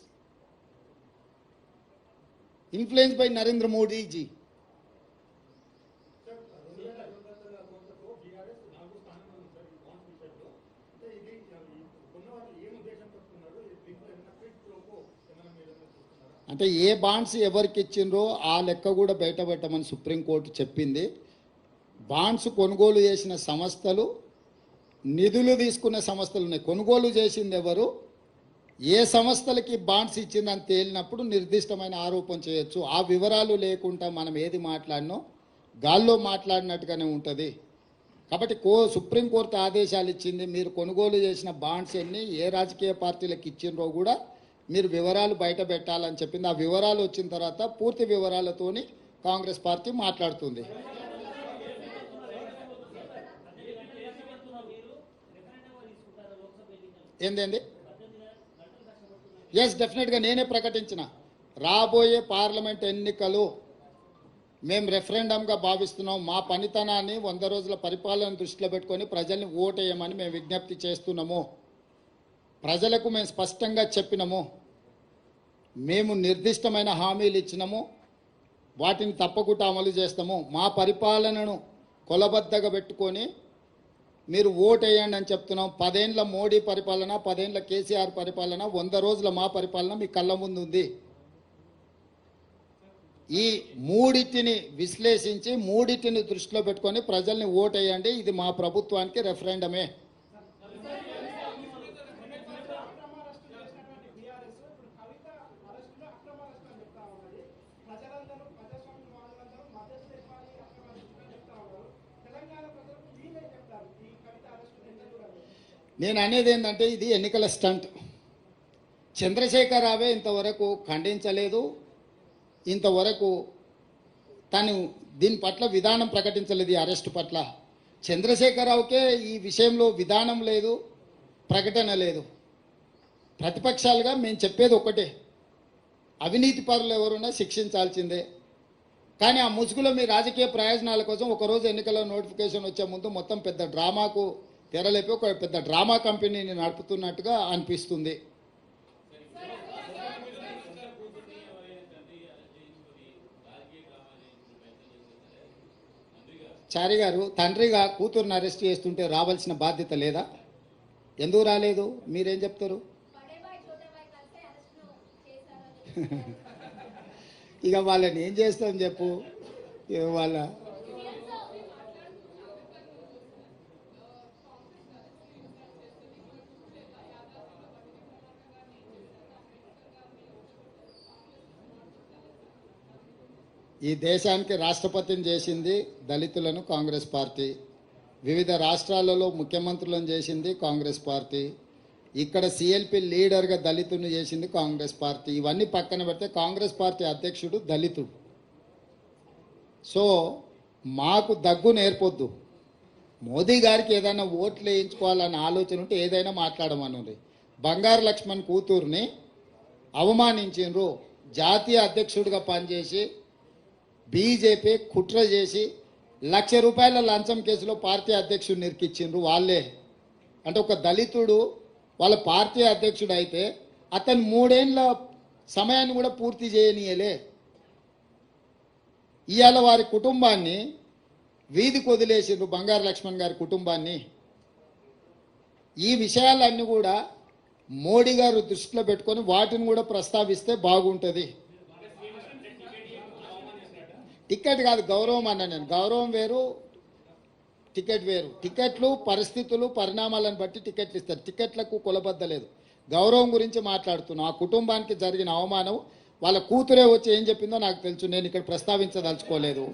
influenced by Narendra Modi ji. అంటే ఏ బాండ్స్ ఎవరికి ఇచ్చిండ్రో ఆ లెక్క కూడా బయటపెట్టమని సుప్రీంకోర్టు చెప్పింది. బాండ్స్ కొనుగోలు చేసిన సంస్థలు, నిధులు తీసుకున్న సంస్థలు ఉన్నాయి. కొనుగోలు చేసింది ఎవరు, ఏ సంస్థలకి బాండ్స్ ఇచ్చిందని తేలినప్పుడు నిర్దిష్టమైన ఆరోపణ చేయొచ్చు. ఆ వివరాలు లేకుండా మనం ఏది మాట్లాడినో గాల్లో మాట్లాడినట్టుగానే ఉంటుంది. కాబట్టి సుప్రీంకోర్టు ఆదేశాలు ఇచ్చింది, మీరు కొనుగోలు చేసిన బాండ్స్ ఎన్ని, ఏ రాజకీయ పార్టీలకు ఇచ్చిండ్రో కూడా మీరు వివరాలు బయట పెట్టాలని చెప్పింది. ఆ వివరాలు వచ్చిన తర్వాత పూర్తి వివరాలతోని కాంగ్రెస్ పార్టీ మాట్లాడుతుంది. ఏందండి? ఎస్, డెఫినెట్గా నేనే ప్రకటించిన రాబోయే పార్లమెంట్ ఎన్నికలు మేము రెఫరెండంగా భావిస్తున్నాం. మా పనితనాన్ని 100 రోజుల పరిపాలన దృష్టిలో పెట్టుకొని ప్రజల్ని ఓటేయమని మేము విజ్ఞప్తి చేస్తున్నాము. ప్రజలకు మేము స్పష్టంగా చెప్పినాము, మేము నిర్దిష్టమైన హామీలు ఇచ్చినాము, వాటిని తప్పకుండా అమలు చేస్తాము. మా పరిపాలనను కొలబద్దగా పెట్టుకొని మీరు ఓటు వేయండి అని చెప్తున్నాం. 10 ఏళ్ల మోడీ పరిపాలన, 10 ఏళ్ల కేసీఆర్ పరిపాలన, 100 రోజుల మా పరిపాలన మీ కళ్ళ ముందు ఉంది. ఈ మూడిటిని విశ్లేషించి మూడిటిని దృష్టిలో పెట్టుకొని ప్రజల్ని ఓటు వేయండి. ఇది మా ప్రభుత్వానికి రెఫరెండమే. నేను అనేది ఏంటంటే ఇది ఎన్నికల స్టంట్. చంద్రశేఖర్ రావే ఇంతవరకు ఖండించలేదు, ఇంతవరకు తను దీని పట్ల విధానం ప్రకటించలేదు. ఈ అరెస్టు పట్ల చంద్రశేఖరరావుకే ఈ విషయంలో విధానం లేదు, ప్రకటన లేదు. ప్రతిపక్షాలుగా మేము చెప్పేది ఒకటే, అవినీతి పరులు ఎవరున్నా శిక్షించాల్సిందే. కానీ ఆ ముసుగులో మీ రాజకీయ ప్రయోజనాల కోసం ఒకరోజు ఎన్నికల నోటిఫికేషన్ వచ్చే ముందు మొత్తం పెద్ద డ్రామాకు తెరలేపి ఒక పెద్ద డ్రామా కంపెనీని నడుపుతున్నట్టుగా అనిపిస్తుంది. చారి గారు తండ్రిగా కూతురుని అరెస్ట్ చేస్తుంటే రావాల్సిన బాధ్యత లేదా? ఎందుకు రాలేదు? మీరేం చెప్తారు? ఇక వాళ్ళని ఏం చేస్తాం చెప్పు. ఇక వాళ్ళ ఈ దేశానికి రాష్ట్రపతిని చేసింది దళితులను కాంగ్రెస్ పార్టీ, వివిధ రాష్ట్రాలలో ముఖ్యమంత్రులను చేసింది కాంగ్రెస్ పార్టీ, ఇక్కడ సిఎల్పి లీడర్గా దళితుని చేసింది కాంగ్రెస్ పార్టీ. ఇవన్నీ పక్కన పెడితే కాంగ్రెస్ పార్టీ అధ్యక్షుడు దళితుడు. సో మాకు దగ్గు నేర్పొద్దు. మోదీ గారికి ఏదైనా ఓట్లు వేయించుకోవాలన్న ఆలోచన ఉంటే ఏదైనా మాట్లాడమనుంది. బంగారు లక్ష్మణ్ కూతుర్ని అవమానించిండ్రు. జాతీయ అధ్యక్షుడిగా పనిచేసి బీజేపీ కుట్ర చేసి ₹1,00,000 లంచం కేసులో పార్టీ అధ్యక్షుడిని ఇరికిచ్చిండ్రు వాళ్ళే. అంటే ఒక దళితుడు వాళ్ళ పార్టీ అధ్యక్షుడు అయితే అతను 3 ఏళ్ల సమయాన్ని కూడా పూర్తి చేయనీయలే. ఇవాళ వారి కుటుంబాన్ని వీధికి వదిలేసిండ్రు, బంగారు లక్ష్మణ్ గారి కుటుంబాన్ని. ఈ విషయాలన్నీ కూడా మోడీ గారు దృష్టిలో పెట్టుకొని వాటిని కూడా ప్రస్తావిస్తే బాగుంటుంది. టికెట్ కాదు, గౌరవం అన్నా నేను. గౌరవం వేరు, టికెట్ వేరు. టికెట్లు పరిస్థితులు పరిణామాలను బట్టి టికెట్లు ఇస్తారు. టికెట్లకు కొలబద్దలేదు. గౌరవం గురించి మాట్లాడుతున్నాం. ఆ కుటుంబానికి జరిగిన అవమానం వాళ్ళ కూతురే వచ్చి ఏం చెప్పిందో నాకు తెలుసు, నేను ఇక్కడ ప్రస్తావించదలుచుకోలేదు.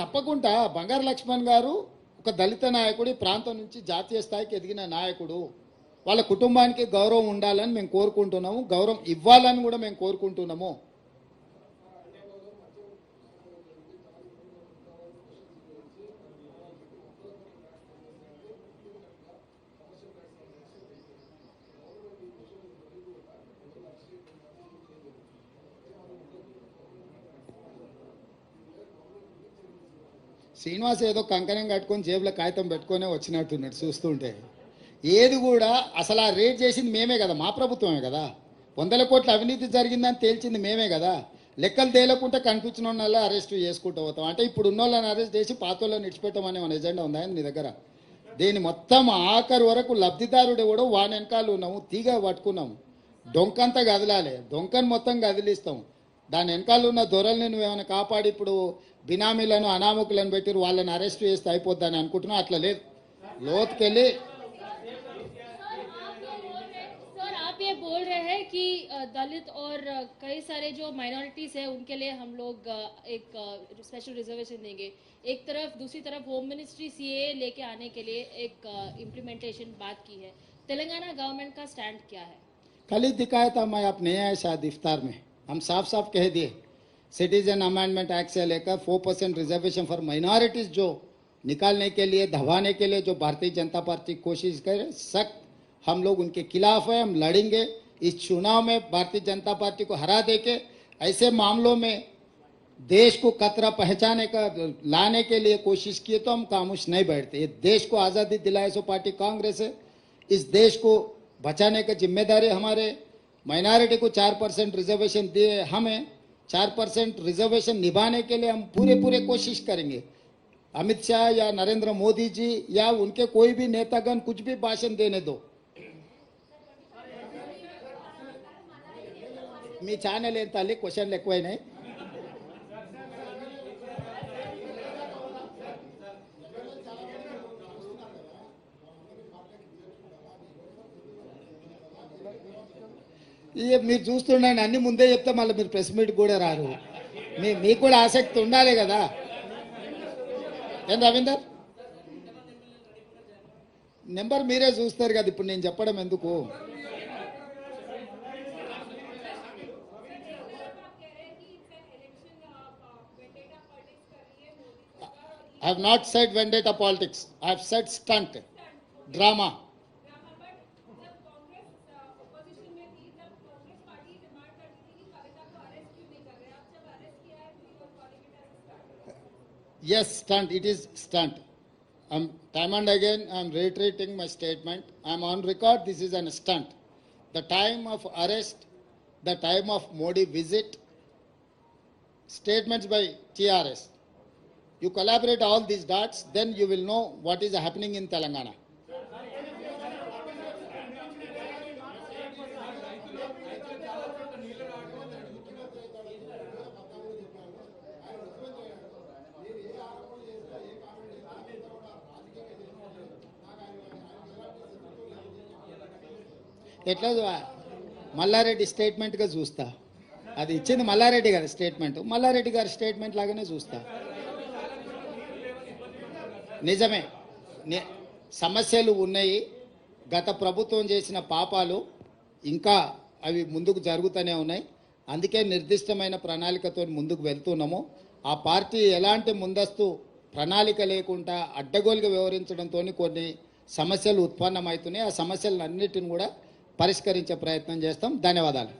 తప్పకుండా బంగారు లక్ష్మణ్ గారు ఒక దళిత నాయకుడు, ఈ ప్రాంతం నుంచి జాతీయ స్థాయికి ఎదిగిన నాయకుడు. వాళ్ళ కుటుంబానికి గౌరవం ఉండాలని మేము కోరుకుంటున్నాము, గౌరవం ఇవ్వాలని కూడా మేము కోరుకుంటున్నాము. శ్రీనివాస్ ఏదో కంకణం కట్టుకొని జేబులో కాగితం పెట్టుకునే వచ్చినట్టున్నాడు చూస్తుంటే. ఏది కూడా అసలు ఆ రేట్ చేసింది మేమే కదా, మా ప్రభుత్వమే కదా. 100 కోట్ల అవినీతి జరిగిందని తేల్చింది మేమే కదా. లెక్కలు తేలకుంటే కనిపించిన వాళ్ళ అరెస్ట్ చేసుకుంటూ పోతాం. అంటే ఇప్పుడు ఉన్న వాళ్ళని అరెస్ట్ చేసి పాత వాళ్ళని విడిచిపెట్టమనే మన ఎజెండా ఉందా నీ దగ్గర? దీని మొత్తం ఆఖరి వరకు లబ్ధిదారుడు కూడా వాని వెనకాల ఉన్నాము, తీగ పట్టుకున్నాము. డొంకంతా కదలాలి, డొంకను మొత్తం కదిలిస్తాం. దాని వెనకాల ఉన్న దొరల్ని నువ్వేమైనా కాపాడి ఇప్పుడు బినామీలను అనామకులను పెట్టి వాళ్ళని అరెస్ట్ చేస్తే అయిపోద్దని అనుకుంటున్నాం. అట్లా లేదు, లోతుకెళ్ళి. सर आप ये बोल रहे हैं कि दलित और कई सारे जो माइनॉरिटीज है उनके लिए हम लोग एक स्पेशल रिजर्वेशन देंगे एक तरफ, दूसरी तरफ होम मिनिस्ट्री सीए लेके आने के लिए एक इम्प्लीमेंटेशन बात की है। तेलंगाना गवर्नमेंट का स्टैंड क्या है? कल ही दिखाया था मैं, आप नहीं आए शायद इफ्तार में। हम साफ साफ कह दिए सिटीजन अमेंडमेंट एक्ट से लेकर 4% रिजर्वेशन फॉर माइनॉरिटीज जो निकालने के लिए, दबाने के लिए जो भारतीय जनता पार्टी कोशिश करे, सख्त हम लोग उनके खिलाफ है। हम लड़ेंगे इस चुनाव में, भारतीय जनता पार्टी को हरा देके ऐसे मामलों में देश को खतरा पहचाने का लाने के लिए कोशिश किए तो हम खामोश नहीं बैठते। ये देश को आज़ादी दिलाए सो पार्टी कांग्रेस है। इस देश को बचाने का जिम्मेदारी हमारे। माइनॉरिटी को 4% रिजर्वेशन दिए हमें, 4% रिजर्वेशन निभाने के लिए हम पूरे कोशिश करेंगे। अमित शाह या नरेंद्र मोदी जी या उनके कोई भी नेतागण कुछ भी भाषण देने दो। మీ ఛానల్ ఏం తల్లి క్వశ్చన్లు ఎక్కువైనాయి. ఇక మీరు చూస్తుండండి, అన్ని ముందే చెప్తే మళ్ళీ మీరు ప్రెస్ మీట్ కూడా రారు. మీకు కూడా ఆసక్తి ఉండాలి కదా. ఏం రవీందర్, నెంబర్ మీరే చూస్తారు కదా, ఇప్పుడు నేను చెప్పడం ఎందుకు. I have not said vendetta politics. I have said stunt, drama. Yes, stunt. It is stunt. Time and again, I am reiterating my statement. I am on record. This is an stunt. The time of arrest, the time of Modi visit, statements by TRS. You collaborate all these dots, then you will know what is happening in Telangana. ఎట్లా మల్లారెడ్డి స్టేట్మెంట్గా చూస్తా. అది ఇచ్చింది మల్లారెడ్డి గారి స్టేట్మెంట్, మల్లారెడ్డి గారి స్టేట్మెంట్ లాగానే చూస్తా. నిజమే, సమస్యలు ఉన్నాయి. గత ప్రభుత్వం చేసిన పాపాలు ఇంకా అవి ముందుకు జరుగుతూనే ఉన్నాయి. అందుకే నిర్దిష్టమైన ప్రణాళికతో ముందుకు వెళ్తున్నాము. ఆ పార్టీ ఎలాంటి ముందస్తు ప్రణాళిక లేకుండా అడ్డగోలుగా వ్యవహరించడంతో కొన్ని సమస్యలు ఉత్పన్నమవుతున్నాయి. ఆ సమస్యలన్నిటిని కూడా పరిష్కరించే ప్రయత్నం చేస్తాం. ధన్యవాదాలు.